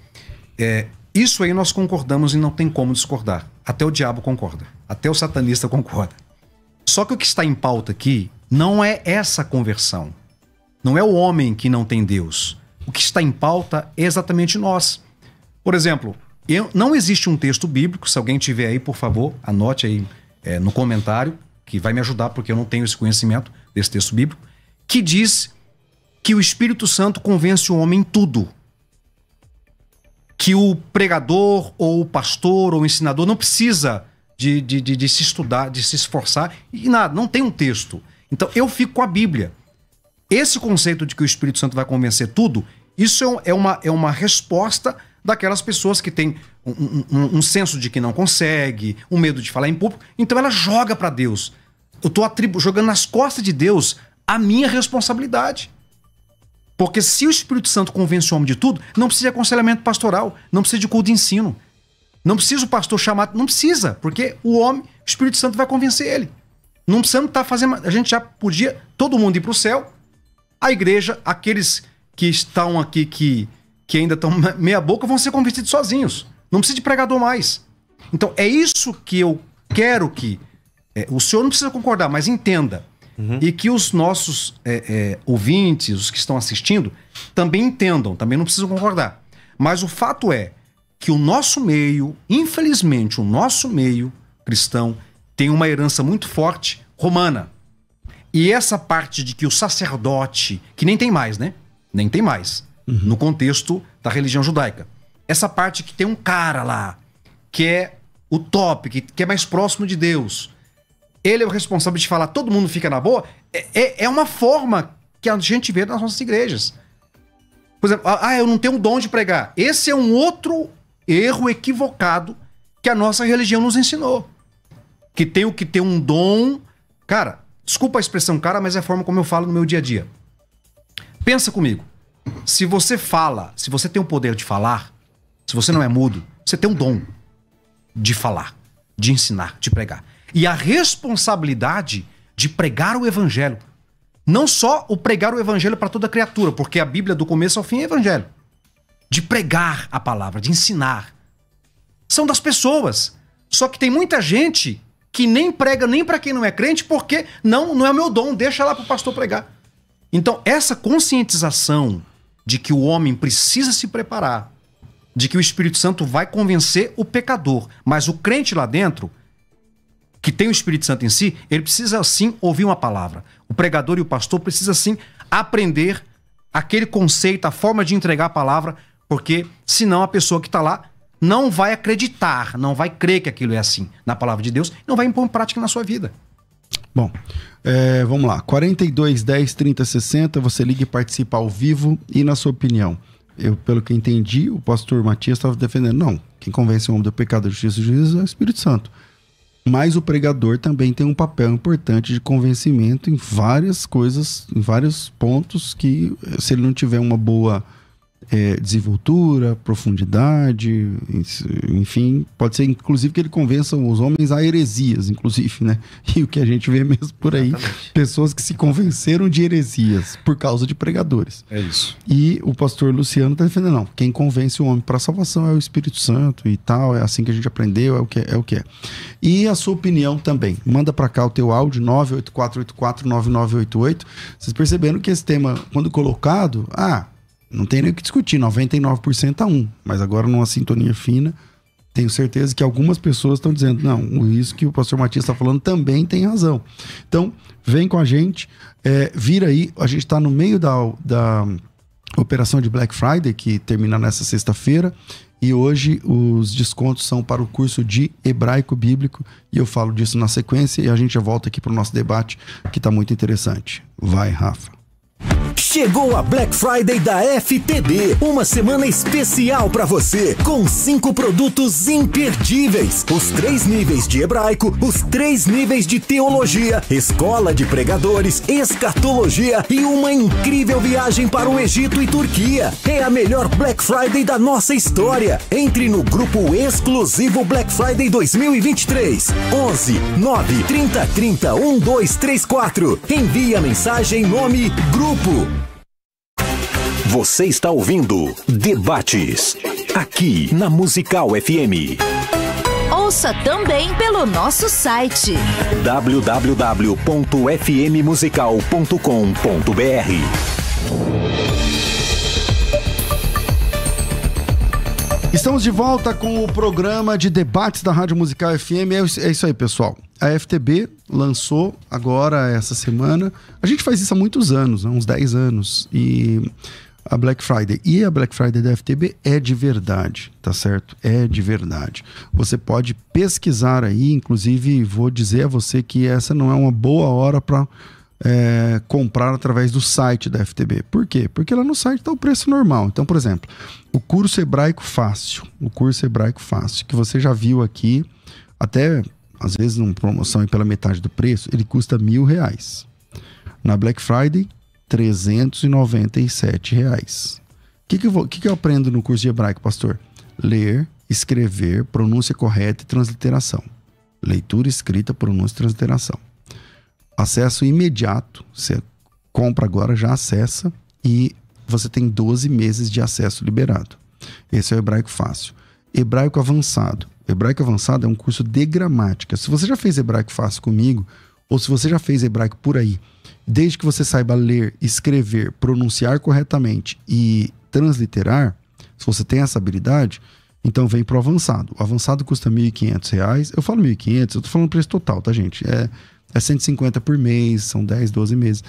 Isso aí nós concordamos e não tem como discordar. Até o diabo concorda. Até o satanista concorda. Só que o que está em pauta aqui não é essa conversão. Não é o homem que não tem Deus. O que está em pauta é exatamente nós. Por exemplo, não existe um texto bíblico, se alguém tiver aí, por favor, anote aí no comentário, que vai me ajudar, porque eu não tenho esse conhecimento desse texto bíblico, que diz que o Espírito Santo convence o homem em tudo. Que o pregador, ou o pastor, ou o ensinador não precisa de se estudar, de se esforçar, e nada, não tem um texto. Então eu fico com a Bíblia. Esse conceito de que o Espírito Santo vai convencer tudo, isso é uma resposta daquelas pessoas que têm um senso de que não consegue, um medo de falar em público, então ela joga para Deus. Eu estou jogando nas costas de Deus a minha responsabilidade. Porque se o Espírito Santo convence o homem de tudo, não precisa de aconselhamento pastoral, não precisa de culto de ensino, não precisa o pastor chamar, não precisa, porque o Espírito Santo vai convencer ele. Não precisamos estar fazendo, a gente já podia, todo mundo ir para o céu. A igreja, aqueles que estão aqui, que ainda estão meia boca, vão ser convertidos sozinhos. Não precisa de pregador mais. Então, é isso que eu quero que... o senhor não precisa concordar, mas entenda. E que os nossos ouvintes, os que estão assistindo, também entendam, também não precisam concordar. Mas o fato é que o nosso meio, infelizmente, o nosso meio cristão, tem uma herança muito forte romana. E essa parte de que o sacerdote, que nem tem mais, né? Nem tem mais, no contexto da religião judaica. Essa parte que tem um cara lá, que é o top, que é mais próximo de Deus. Ele é o responsável de falar, todo mundo fica na boa. É uma forma que a gente vê nas nossas igrejas. Por exemplo, eu não tenho o dom de pregar. Esse é um outro erro equivocado que a nossa religião nos ensinou. Que tem que ter um dom... Cara, desculpa a expressão cara, mas é a forma como eu falo no meu dia a dia. Pensa comigo. Se você fala, se você tem o poder de falar, se você não é mudo, você tem um dom de falar, de ensinar, de pregar. E a responsabilidade de pregar o evangelho. Não só o pregar o evangelho para toda criatura, porque a Bíblia do começo ao fim é evangelho. De pregar a palavra, de ensinar. São das pessoas. Só que tem muita gente que nem prega nem para quem não é crente, porque não é o meu dom, deixa lá para o pastor pregar. Então, essa conscientização de que o homem precisa se preparar, de que o Espírito Santo vai convencer o pecador, mas o crente lá dentro, que tem o Espírito Santo em si, ele precisa sim ouvir uma palavra. O pregador e o pastor precisam sim aprender aquele conceito, a forma de entregar a palavra, porque senão a pessoa que está lá não vai acreditar, não vai crer que aquilo é assim na palavra de Deus, não vai impor em prática na sua vida. Bom, vamos lá. 42 10 30 60, você liga e participa ao vivo. E na sua opinião, pelo que entendi, o pastor Matias estava defendendo, não, quem convence o homem do pecado, da justiça e do juízo é o Espírito Santo. Mas o pregador também tem um papel importante de convencimento em várias coisas, em vários pontos que, se ele não tiver uma boa desenvoltura, profundidade, enfim, pode ser inclusive que ele convença os homens a heresias, inclusive, né? E o que a gente vê mesmo por aí, pessoas que se convenceram de heresias por causa de pregadores. É isso. E o pastor Luciano está defendendo, não, quem convence o homem para a salvação é o Espírito Santo e tal, é assim que a gente aprendeu, é o que é. E a sua opinião também, manda para cá o teu áudio, 984849988. Vocês perceberam que esse tema, quando colocado, não tem nem o que discutir, 99% a 1. Mas agora numa sintonia fina, tenho certeza que algumas pessoas estão dizendo, não, isso que o pastor Matias está falando também tem razão. Então, vem com a gente, vira aí, a gente está no meio da operação de Black Friday, que termina nessa sexta-feira, e hoje os descontos são para o curso de hebraico bíblico, e eu falo disso na sequência, e a gente já volta aqui para o nosso debate, que está muito interessante. Vai, Rafa. Chegou a Black Friday da FTB, uma semana especial para você, com 5 produtos imperdíveis, os 3 níveis de hebraico, os 3 níveis de teologia, escola de pregadores, escatologia e uma incrível viagem para o Egito e Turquia. É a melhor Black Friday da nossa história. Entre no grupo exclusivo Black Friday 2023, 11 9 30 30 1234. Envie a mensagem nome Grupo. Você está ouvindo Debates, aqui na Musical FM. Ouça também pelo nosso site www.fmmusical.com.br. Estamos de volta com o programa de debates da Rádio Musical FM. É isso aí, pessoal. A FTB lançou agora, essa semana. A gente faz isso há muitos anos, uns 10 anos. E a Black Friday. E a Black Friday da FTB é de verdade, tá certo? É de verdade. Você pode pesquisar aí, inclusive vou dizer a você que essa não é uma boa hora para comprar através do site da FTB. Por quê? Porque lá no site está o preço normal. Então, por exemplo, o curso Hebraico Fácil, que você já viu aqui, até às vezes numa promoção e pela metade do preço, ele custa R$1.000. Na Black Friday, R$397. O que eu aprendo no curso de hebraico, pastor? Ler, escrever, pronúncia correta e transliteração. Leitura, escrita, pronúncia e transliteração. Acesso imediato. Você compra agora, já acessa e você tem 12 meses de acesso liberado. Esse é o Hebraico Fácil. Hebraico Avançado. Hebraico Avançado é um curso de gramática. Se você já fez Hebraico Fácil comigo, ou se você já fez hebraico por aí, desde que você saiba ler, escrever, pronunciar corretamente e transliterar, se você tem essa habilidade, então vem pro avançado. O avançado custa R$1.500. Eu falo 1.500, eu tô falando preço total, tá, gente? É 150 por mês, são 10, 12 meses.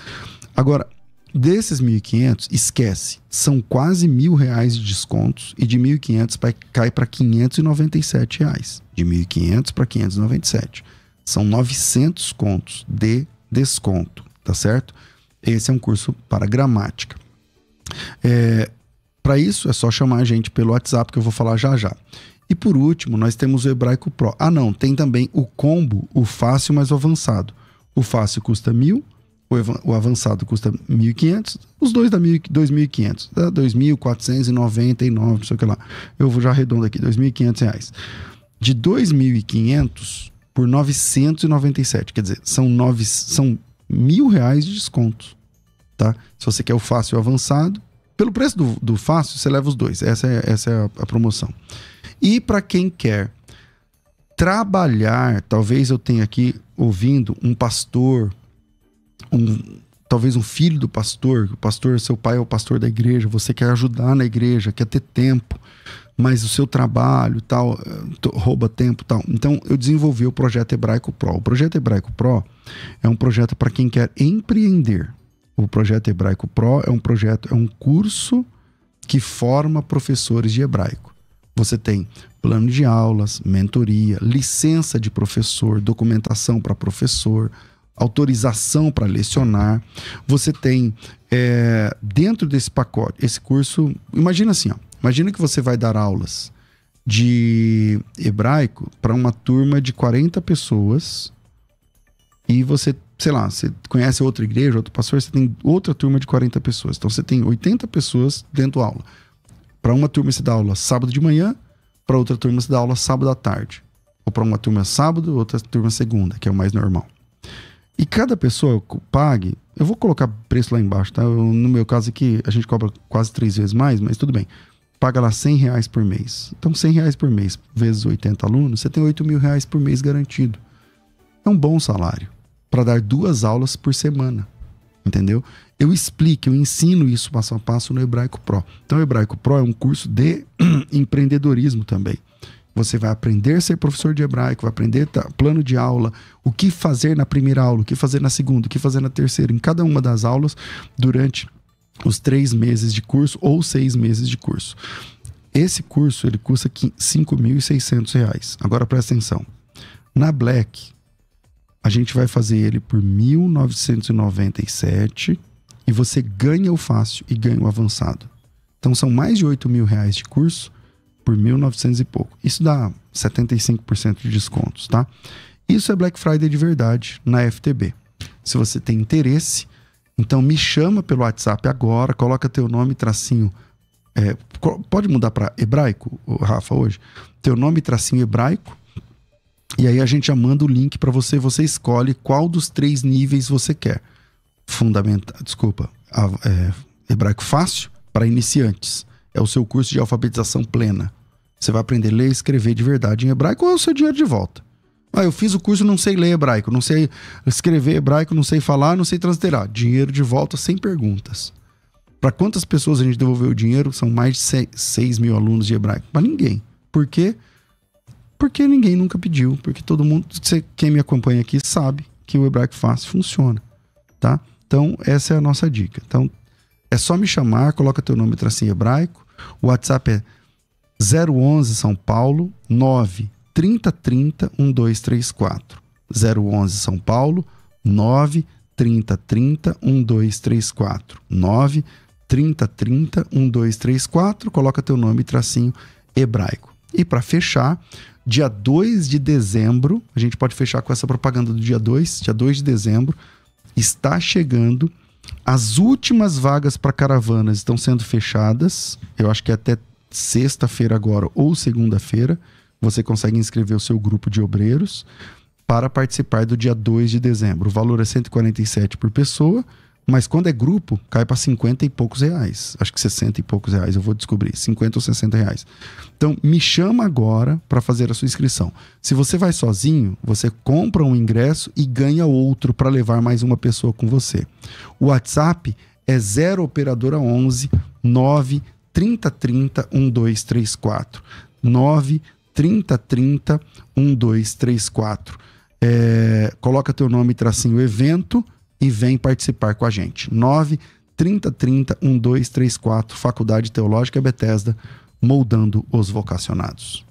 Agora, desses 1.500, esquece, são quase R$1.000 de descontos e de 1.500 cai para R$597. De 1.500 para 597. São 900 contos de desconto, tá certo? Esse é um curso para gramática. Para isso, é só chamar a gente pelo WhatsApp que eu vou falar já já. E por último, nós temos o Hebraico Pro. Ah, não, tem também o combo, o fácil mais o avançado. O fácil custa 1.000, o avançado custa 1.500, os dois dá 2.500, dá 2.499, não sei o que lá. Eu vou já arredondo aqui, R$2.500. De 2.500 por 997, quer dizer, são R$1.000 de desconto, tá? Se você quer o fácil e o avançado, pelo preço do fácil, você leva os dois. Essa é a promoção. E para quem quer trabalhar, talvez eu tenha aqui ouvindo um pastor, talvez um filho do pastor, o pastor, seu pai é o pastor da igreja, você quer ajudar na igreja, quer ter tempo, mas o seu trabalho tal rouba tempo tal. Então eu desenvolvi o projeto Hebraico Pro. O projeto Hebraico Pro é um projeto para quem quer empreender. O projeto Hebraico Pro é um curso que forma professores de hebraico. Você tem plano de aulas, mentoria, licença de professor, documentação para professor, autorização para lecionar. Você tem, dentro desse pacote, esse curso, imagina assim, imagina que você vai dar aulas de hebraico para uma turma de 40 pessoas e você, sei lá, você conhece outra igreja, outro pastor, você tem outra turma de 40 pessoas. Então você tem 80 pessoas dentro da aula. Para uma turma você dá aula sábado de manhã, para outra turma você dá aula sábado à tarde. Ou para uma turma sábado, outra turma segunda, que é o mais normal. E cada pessoa pague, eu vou colocar preço lá embaixo, tá? No meu caso aqui, a gente cobra quase 3 vezes mais, mas tudo bem. Paga lá R$100 por mês. Então R$100 por mês, vezes 80 alunos, você tem R$8.000 por mês garantido. É um bom salário para dar 2 aulas por semana, entendeu? Eu ensino isso passo a passo no Hebraico Pro. Então o Hebraico Pro é um curso de empreendedorismo também. Você vai aprender a ser professor de hebraico, vai aprender plano de aula, o que fazer na primeira aula, o que fazer na segunda, o que fazer na terceira, em cada uma das aulas durante os 3 meses de curso ou 6 meses de curso. Esse curso ele custa R$5.600. Agora presta atenção. Na Black, a gente vai fazer ele por R$1.997 e você ganha o fácil e ganha o avançado. Então são mais de R$8.000 de curso por 1.900 e pouco. Isso dá 75% de descontos, tá? Isso é Black Friday de verdade na FTB. Se você tem interesse, então me chama pelo WhatsApp agora, coloca teu nome, tracinho. Pode mudar para hebraico, Rafa, hoje? Teu nome, tracinho hebraico. E aí a gente já manda o link para você. Você escolhe qual dos 3 níveis você quer. Hebraico fácil para iniciantes. É o seu curso de alfabetização plena. Você vai aprender a ler e escrever de verdade em hebraico ou é o seu dinheiro de volta. Eu fiz o curso, não sei ler hebraico, não sei escrever hebraico, não sei falar, não sei transliterar. Dinheiro de volta sem perguntas. Para quantas pessoas a gente devolveu o dinheiro? São mais de 6.000 alunos de hebraico. Para ninguém. Por quê? Porque ninguém nunca pediu. Porque todo mundo, quem me acompanha aqui sabe que o Hebraico Fácil funciona. Tá? Então, essa é a nossa dica. Então, é só me chamar, coloca teu nome tracinho hebraico. O WhatsApp é 011 São Paulo 9 3030 1234. 011 São Paulo 9 3030 1234. 9 3030 1234. Coloca teu nome tracinho hebraico. E para fechar, dia 2 de dezembro, a gente pode fechar com essa propaganda do dia 2 de dezembro, está chegando. As últimas vagas para caravanas estão sendo fechadas. Eu acho que até sexta-feira agora ou segunda-feira você consegue inscrever o seu grupo de obreiros para participar do dia 2 de dezembro. O valor é R$147 por pessoa, mas quando é grupo, cai para 50 e poucos reais. Acho que 60 e poucos reais, eu vou descobrir. 50 ou 60 reais. Então, me chama agora para fazer a sua inscrição. Se você vai sozinho, você compra um ingresso e ganha outro para levar mais uma pessoa com você. O WhatsApp é 0 operadora 11 9 3030 1234. 9 3030 1234. Coloca teu nome, tracinho evento, e vem participar com a gente. 9-3030-1234, Faculdade Teológica Bethesda, moldando os vocacionados.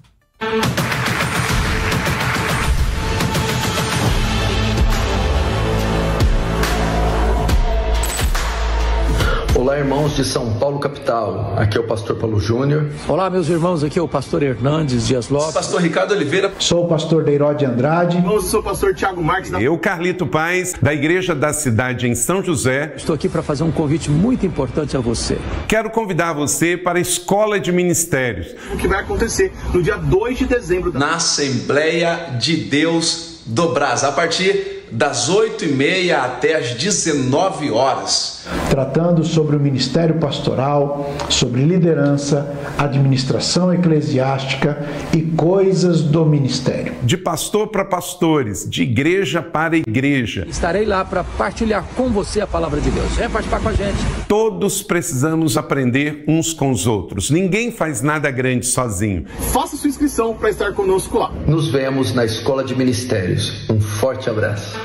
Olá, irmãos de São Paulo, capital. Aqui é o pastor Paulo Júnior. Olá, meus irmãos. Aqui é o pastor Hernandes Dias Lopes. Pastor Ricardo Oliveira. Sou o pastor Deirode Andrade. Eu sou o pastor Tiago Marques. Eu, Carlito Paz, da Igreja da Cidade em São José. Estou aqui para fazer um convite muito importante a você. Quero convidar você para a Escola de Ministérios. O que vai acontecer no dia 2 de dezembro. Na Assembleia de Deus do Brás, a partir das 8h30 até as 19 horas. Tratando sobre o ministério pastoral, sobre liderança, administração eclesiástica e coisas do ministério. De pastor para pastores, de igreja para igreja. Estarei lá para partilhar com você a palavra de Deus. Vem participar com a gente. Todos precisamos aprender uns com os outros. Ninguém faz nada grande sozinho. Faça sua inscrição para estar conosco lá. Nos vemos na Escola de Ministérios. Um forte abraço.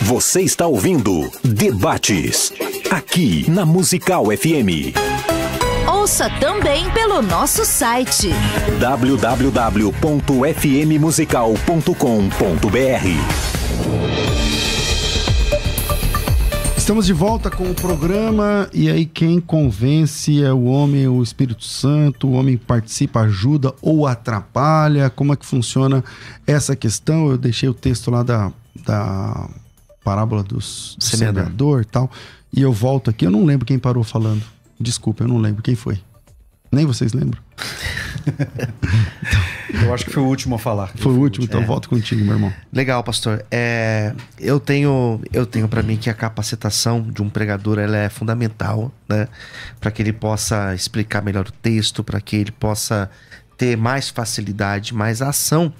Você está ouvindo Debates, aqui na Musical FM. Ouça também pelo nosso site www.fmmusical.com.br. Estamos de volta com o programa, e aí quem convence é o homem, o Espírito Santo? O homem participa, ajuda ou atrapalha? Como é que funciona essa questão? Eu deixei o texto lá da parábola do semeador e tal, e eu volto aqui, eu não lembro quem parou falando. Desculpa, eu não lembro quem foi. Nem vocês lembram? Eu acho que foi o último a falar. Foi o último, então volto contigo, meu irmão. Legal, pastor. Eu tenho para mim que a capacitação de um pregador, ela é fundamental, né? Para que ele possa explicar melhor o texto, para que ele possa ter mais facilidade, mais ação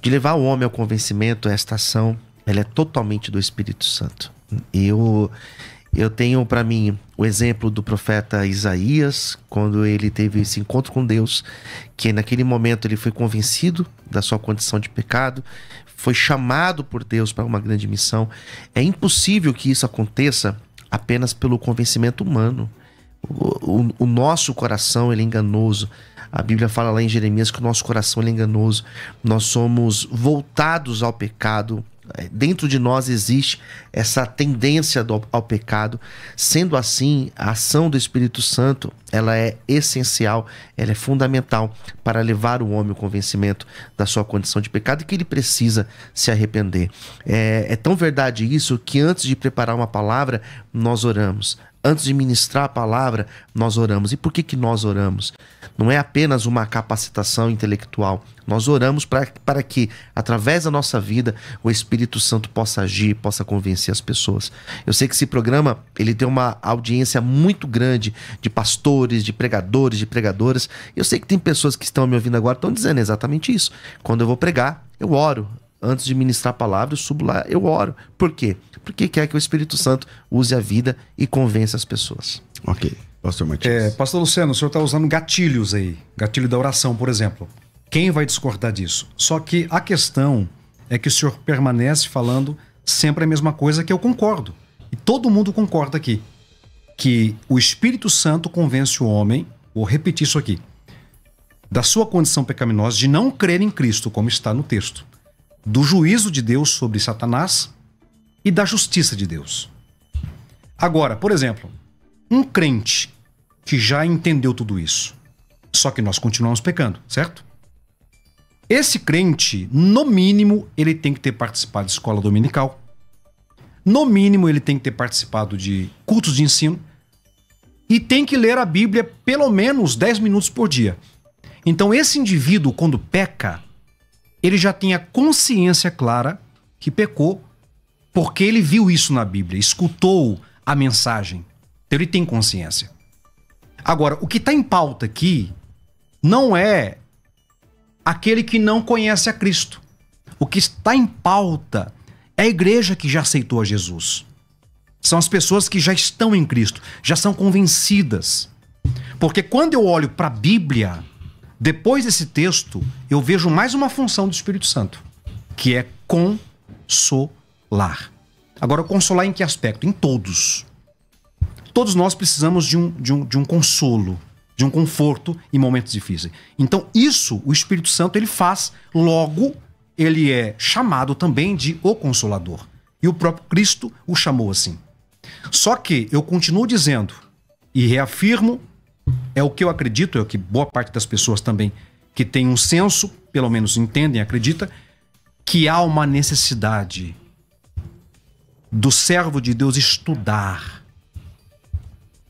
de levar o homem ao convencimento. Esta ação, ela é totalmente do Espírito Santo. Eu tenho para mim o exemplo do profeta Isaías, quando ele teve esse encontro com Deus, que naquele momento ele foi convencido da sua condição de pecado, foi chamado por Deus para uma grande missão. É impossível que isso aconteça apenas pelo convencimento humano. O nosso coração, ele é enganoso. A Bíblia fala lá em Jeremias que o nosso coração, ele é enganoso. Nós somos voltados ao pecado. Dentro de nós existe essa tendência ao pecado. Sendo assim, a ação do Espírito Santo, ela é essencial, ela é fundamental para levar o homem ao convencimento da sua condição de pecado e que ele precisa se arrepender. É tão verdade isso que antes de preparar uma palavra, nós oramos. Antes de ministrar a palavra, nós oramos. E por que nós oramos? Não é apenas uma capacitação intelectual. Nós oramos para que, através da nossa vida, o Espírito Santo possa agir, possa convencer as pessoas. Eu sei que esse programa, ele tem uma audiência muito grande de pastores, de pregadores, de pregadoras. Eu sei que tem pessoas que estão me ouvindo agora, estão dizendo exatamente isso. Quando eu vou pregar, eu oro. Antes de ministrar a palavra, eu subo lá, eu oro. Por quê? Porque quer que o Espírito Santo use a vida e convença as pessoas. Ok, pastor Matias. Pastor Luciano, o senhor está usando gatilhos aí. Gatilho da oração, por exemplo. Quem vai discordar disso? Só que a questão é que o senhor permanece falando sempre a mesma coisa, que eu concordo. E todo mundo concorda aqui. Que o Espírito Santo convence o homem, vou repetir isso aqui, da sua condição pecaminosa de não crer em Cristo, como está no texto. Do juízo de Deus sobre Satanás e da justiça de Deus. Agora, por exemplo, um crente que já entendeu tudo isso, só que nós continuamos pecando, certo? Esse crente, no mínimo, ele tem que ter participado de escola dominical. No mínimo, ele tem que ter participado de cultos de ensino. E tem que ler a Bíblia pelo menos 10 minutos por dia. Então, esse indivíduo, quando peca, ele já tem a consciência clara que pecou, porque ele viu isso na Bíblia, escutou a mensagem. Então ele tem consciência. Agora, o que está em pauta aqui não é aquele que não conhece a Cristo. O que está em pauta é a igreja que já aceitou a Jesus. São as pessoas que já estão em Cristo, já são convencidas. Porque quando eu olho para a Bíblia, depois desse texto, eu vejo mais uma função do Espírito Santo, que é consolar. Agora, consolar em que aspecto? Em todos. Todos nós precisamos de um consolo, de um conforto em momentos difíceis. Então, isso o Espírito Santo ele faz, logo ele é chamado também de o Consolador. E o próprio Cristo o chamou assim. Só que eu continuo dizendo e reafirmo, é o que eu acredito, é o que boa parte das pessoas também que tem um senso, pelo menos entendem, acredita, que há uma necessidade do servo de Deus estudar,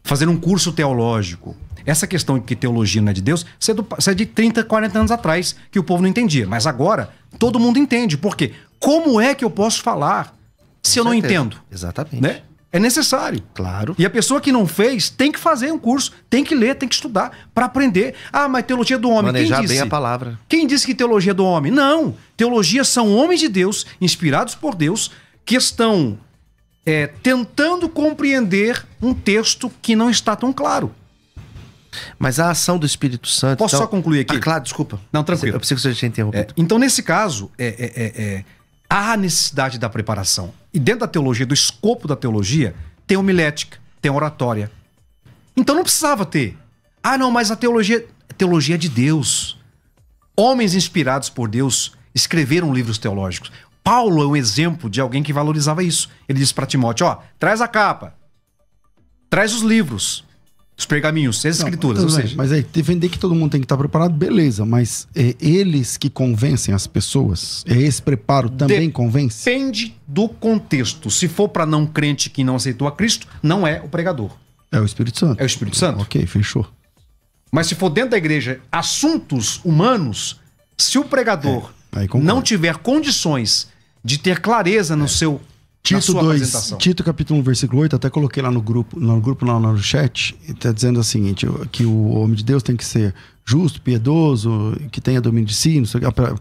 fazer um curso teológico. Essa questão de que teologia não é de Deus, isso é de 30, 40 anos atrás, que o povo não entendia. Mas agora, todo mundo entende. Por quê? Como é que eu posso falar se eu não entendo? Exatamente. Né? É necessário. Claro. E a pessoa que não fez tem que fazer um curso, tem que ler, tem que estudar para aprender. Ah, mas teologia do homem, manejar quem disse? bem a palavra. Quem disse que teologia é do homem? Não. Teologia são homens de Deus, inspirados por Deus, que estão tentando compreender um texto que não está tão claro. Mas a ação do Espírito Santo... Posso só concluir aqui? Ah, claro, desculpa. Não, tranquilo. Eu preciso que você tenha interrompido. Então, nesse caso, há necessidade da preparação. E dentro da teologia, do escopo da teologia, tem homilética, tem oratória. Então não precisava ter. Ah, não, mas a teologia é de Deus. Homens inspirados por Deus escreveram livros teológicos. Paulo é um exemplo de alguém que valorizava isso. Ele disse para Timóteo, traz a capa, traz os livros, os pergaminhos, as escrituras. Ou seja, mas aí, defender que todo mundo tem que estar preparado, beleza, mas eles que convencem as pessoas, esse preparo também convence? Depende do contexto. Se for para não crente que não aceitou a Cristo, não é o pregador. É o Espírito Santo. É o Espírito Santo. Ok, fechou. Mas se for dentro da igreja, assuntos humanos, se o pregador não tiver condições de ter clareza no seu... Tito 2, Tito capítulo 1, versículo 8, até coloquei lá no grupo lá no chat, está dizendo o seguinte, que o homem de Deus tem que ser justo, piedoso, que tenha domínio de si,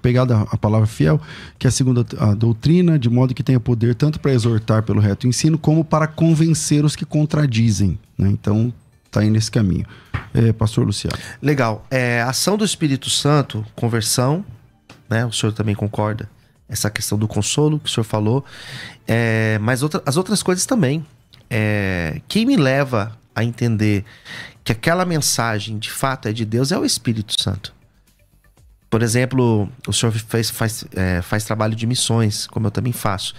pegada a palavra fiel, que é segundo a doutrina, de modo que tenha poder tanto para exortar pelo reto ensino, como para convencer os que contradizem, né? Então, está aí nesse caminho. Pastor Luciano. Legal. A ação do Espírito Santo, conversão, né? O senhor também concorda? Essa questão do consolo que o senhor falou, mas as outras coisas também. Quem me leva a entender que aquela mensagem de fato é de Deus é o Espírito Santo. Por exemplo, o senhor faz trabalho de missões, como eu também faço.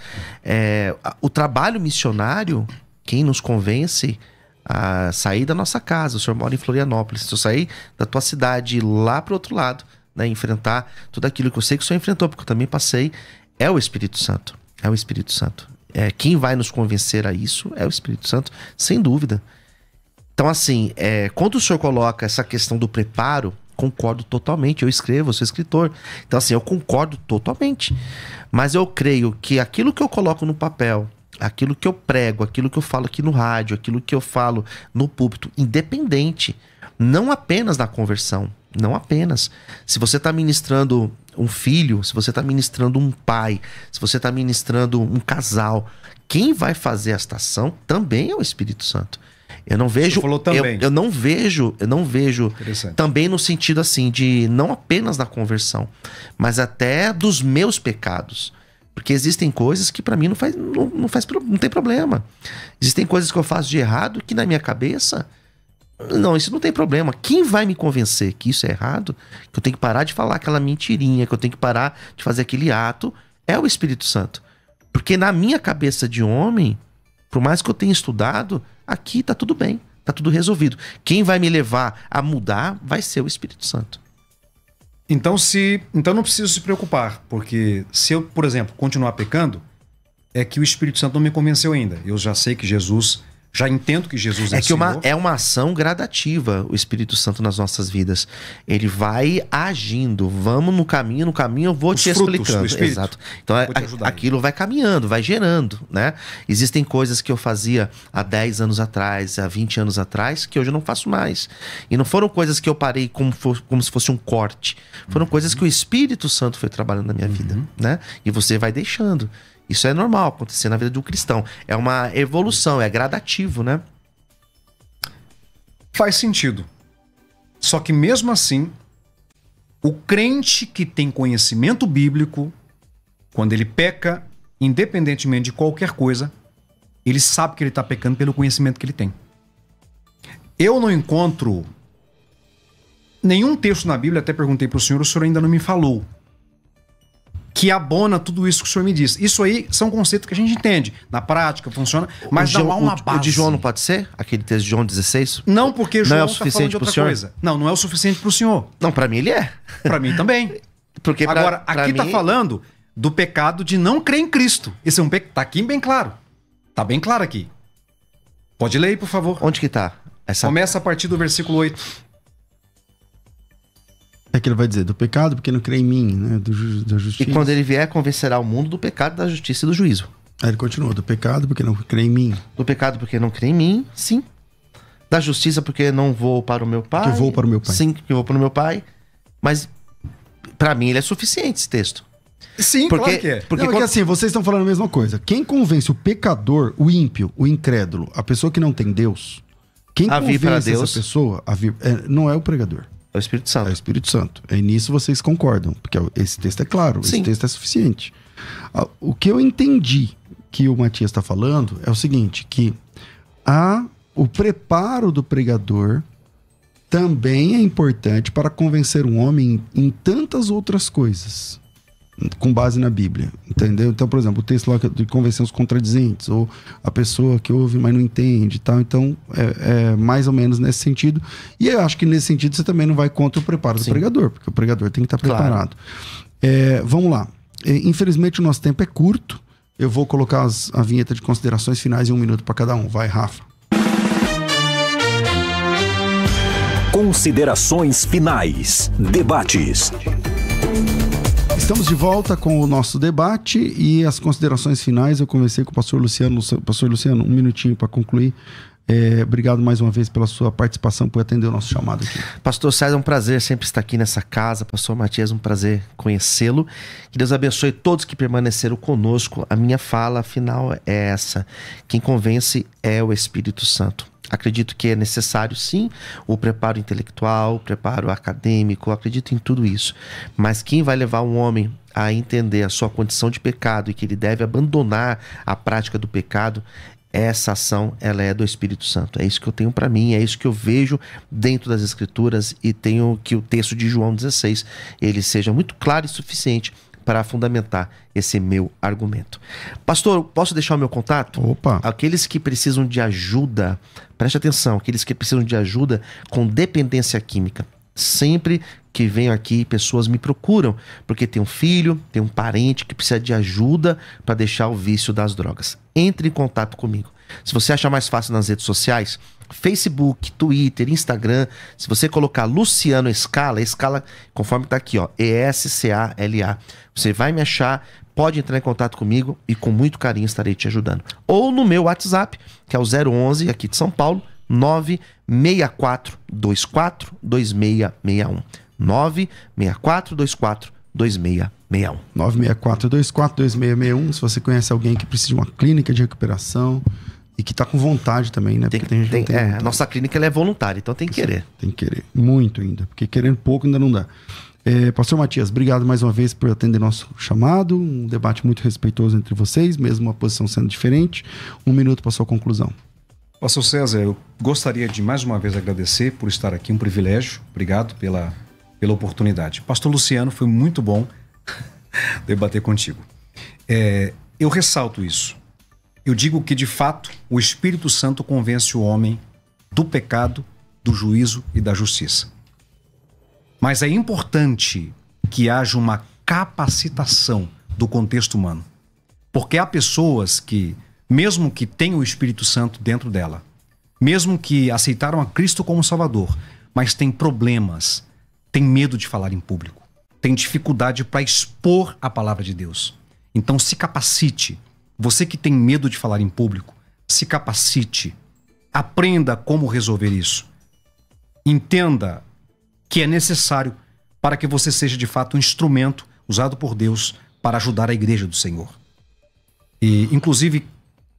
O trabalho missionário, quem nos convence a sair da nossa casa, o senhor mora em Florianópolis, se eu sair da tua cidade lá para o outro lado, né, enfrentar tudo aquilo que eu sei que o senhor enfrentou, porque eu também passei, é o Espírito Santo. É o Espírito Santo. Quem vai nos convencer a isso é o Espírito Santo, sem dúvida. Então, assim, quando o senhor coloca essa questão do preparo, concordo totalmente. Eu escrevo, eu sou escritor. Então, assim, eu concordo totalmente. Mas eu creio que aquilo que eu coloco no papel, aquilo que eu prego, aquilo que eu falo aqui no rádio, aquilo que eu falo no púlpito, independente, não apenas na conversão, não apenas. Se você está ministrando um filho, se você está ministrando um pai, se você está ministrando um casal, quem vai fazer esta ação também é o Espírito Santo. Eu não vejo, eu não vejo também no sentido assim de não apenas da conversão, mas até dos meus pecados. Porque existem coisas que para mim não tem problema. Existem coisas que eu faço de errado que na minha cabeça, não, isso não tem problema. Quem vai me convencer que isso é errado, que eu tenho que parar de falar aquela mentirinha, que eu tenho que parar de fazer aquele ato, é o Espírito Santo. Porque na minha cabeça de homem, por mais que eu tenha estudado, aqui tá tudo bem, tá tudo resolvido. Quem vai me levar a mudar vai ser o Espírito Santo. Então não preciso se preocupar, porque se eu, por exemplo, continuar pecando, é que o Espírito Santo não me convenceu ainda. Eu já sei que Jesus, já entendo que Jesus é que é uma ação gradativa, o Espírito Santo nas nossas vidas. Ele vai agindo. Vamos no caminho eu vou te explicando. Exato. Então aquilo vai caminhando, vai gerando, né? Existem coisas que eu fazia há 10 anos atrás, há 20 anos atrás, que hoje eu não faço mais. E não foram coisas que eu parei como se fosse um corte. Foram coisas que o Espírito Santo foi trabalhando na minha vida, né? E você vai deixando. Isso é normal acontecer na vida de um cristão. É uma evolução, é gradativo, né? Faz sentido. Só que mesmo assim, o crente que tem conhecimento bíblico, quando ele peca, independentemente de qualquer coisa, ele sabe que ele está pecando pelo conhecimento que ele tem. Eu não encontro nenhum texto na Bíblia, até perguntei para o senhor ainda não me falou, que abona tudo isso que o senhor me disse. Isso aí são conceitos que a gente entende. Na prática, funciona, mas não há uma base. O de João não pode ser? Aquele texto de João 16? Não, porque João não é o está suficiente falando de outra pro senhor? coisa. Não é o suficiente para o senhor. Não, para mim ele é. Para mim também. Porque agora, aqui está falando do pecado de não crer em Cristo. Esse é um pecado. Está aqui bem claro. Está bem claro aqui. Pode ler aí, por favor. Onde que está? Começa a partir do versículo 8. É que ele vai dizer, do pecado porque não crê em mim, né? Da justiça. E quando ele vier, convencerá o mundo do pecado, da justiça e do juízo. Aí ele continua, do pecado porque não crê em mim. Do pecado porque não crê em mim, sim. Da justiça porque não vou para o meu pai. Que eu vou para o meu pai. Sim, que eu vou para o meu pai. Mas, para mim, ele é suficiente, esse texto. Sim, porque, claro que é. Porque quando... assim, vocês estão falando a mesma coisa. Quem convence o pecador, o ímpio, o incrédulo, a pessoa que não tem Deus, quem convence essa pessoa a vir, não é o pregador. É o Espírito Santo. É o Espírito Santo. E nisso vocês concordam, porque esse texto é claro, Sim. Esse texto é suficiente. O que eu entendi que o Matias está falando é o seguinte, que o preparo do pregador também é importante para convencer um homem em tantas outras coisas, com base na Bíblia, entendeu? Então, por exemplo, o texto lá de convencer os contradizentes, ou a pessoa que ouve, mas não entende e tal. Então, é mais ou menos nesse sentido. E eu acho que nesse sentido você também não vai contra o preparo do pregador, porque o pregador tem que estar preparado. Vamos lá. Infelizmente, o nosso tempo é curto. Eu vou colocar a vinheta de considerações finais em 1 minuto para cada um. Vai, Rafa. Considerações finais. Debates. Estamos de volta com o nosso debate e as considerações finais. Eu conversei com o pastor Luciano. Pastor Luciano, 1 minutinho para concluir. Obrigado mais uma vez pela sua participação, por atender o nosso chamado aqui. Pastor César, é um prazer sempre estar aqui nessa casa. Pastor Matias, um prazer conhecê-lo. Que Deus abençoe todos que permaneceram conosco. A minha fala final é essa. Quem convence é o Espírito Santo. Acredito que é necessário, sim, o preparo intelectual, o preparo acadêmico, acredito em tudo isso. Mas quem vai levar um homem a entender a sua condição de pecado e que ele deve abandonar a prática do pecado, essa ação, ela é do Espírito Santo. É isso que eu tenho para mim, é isso que eu vejo dentro das Escrituras e tenho que o texto de João 16, ele seja muito claro e suficiente para fundamentar esse meu argumento. Pastor, posso deixar o meu contato? Opa! Aqueles que precisam de ajuda, preste atenção, aqueles que precisam de ajuda com dependência química. Sempre que venho aqui, pessoas me procuram, porque tem um filho, tem um parente que precisa de ajuda para deixar o vício das drogas. Entre em contato comigo. Se você achar mais fácil nas redes sociais, Facebook, Twitter, Instagram, se você colocar Luciano Escala, Escala conforme está aqui, ó, ESCALA, você vai me achar, pode entrar em contato comigo e com muito carinho estarei te ajudando. Ou no meu WhatsApp, que é o 011 aqui de São Paulo, 964242661. 964242661. 964242661. Se você conhece alguém que precisa de uma clínica de recuperação e que está com vontade também, né? A nossa clínica ela é voluntária, então tem que querer. Tem que querer, muito ainda, porque querendo pouco ainda não dá. Pastor Matias, obrigado mais uma vez por atender nosso chamado, um debate muito respeitoso entre vocês, mesmo uma posição sendo diferente. 1 minuto para sua conclusão. Pastor César, eu gostaria de mais uma vez agradecer por estar aqui, um privilégio. Obrigado pela oportunidade. Pastor Luciano, foi muito bom debater contigo. Eu ressalto isso. Eu digo que, de fato, o Espírito Santo convence o homem do pecado, do juízo e da justiça. Mas é importante que haja uma capacitação do contexto humano. Porque há pessoas que, mesmo que tenham o Espírito Santo dentro dela, mesmo que aceitaram a Cristo como Salvador, mas têm problemas, têm medo de falar em público, têm dificuldade para expor a palavra de Deus. Então se capacite. Você que tem medo de falar em público, se capacite. Aprenda como resolver isso. Entenda que é necessário para que você seja de fato um instrumento usado por Deus para ajudar a igreja do Senhor. E, inclusive,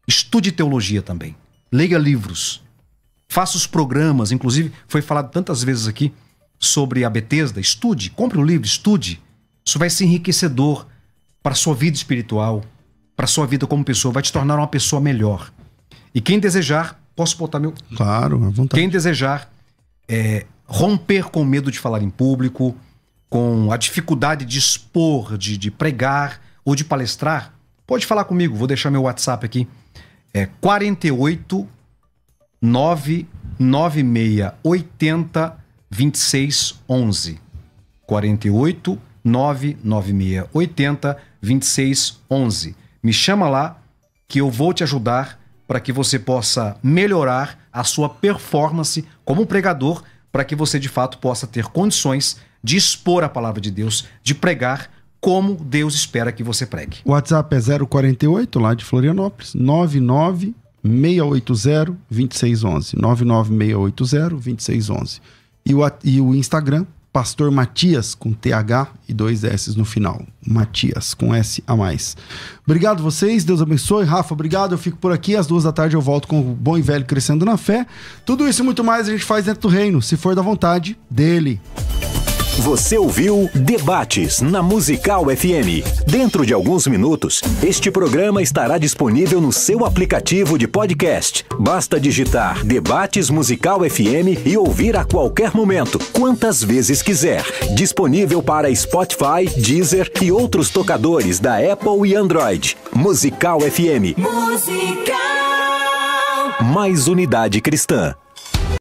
estude teologia também. Leia livros. faça os programas, inclusive foi falado tantas vezes aqui sobre a Bethesda. Estude, compre um livro, estude. Isso vai ser enriquecedor para a sua vida espiritual, para a sua vida como pessoa, vai te tornar uma pessoa melhor. E quem desejar, posso botar meu... Claro, à vontade. Quem desejar romper com o medo de falar em público, com a dificuldade de expor, de pregar ou de palestrar, pode falar comigo, vou deixar meu WhatsApp aqui. 48 99680 2611. 48 99680 2611. Me chama lá que eu vou te ajudar para que você possa melhorar a sua performance como pregador, para que você de fato possa ter condições de expor a palavra de Deus, de pregar como Deus espera que você pregue. O WhatsApp é 048, lá de Florianópolis, 99680-2611. 99680-2611. E o Instagram, Pastor Matias, com TH e 2 S no final. Matias, com S a mais. Obrigado vocês, Deus abençoe. Rafa, obrigado, eu fico por aqui. Às 2 da tarde eu volto com o Bom e Velho Crescendo na Fé. Tudo isso e muito mais a gente faz dentro do reino, se for da vontade dele. Você ouviu Debates na Musical FM. Dentro de alguns minutos, este programa estará disponível no seu aplicativo de podcast. Basta digitar Debates Musical FM e ouvir a qualquer momento, quantas vezes quiser. Disponível para Spotify, Deezer e outros tocadores da Apple e Android. Musical FM. Musical. Mais unidade cristã.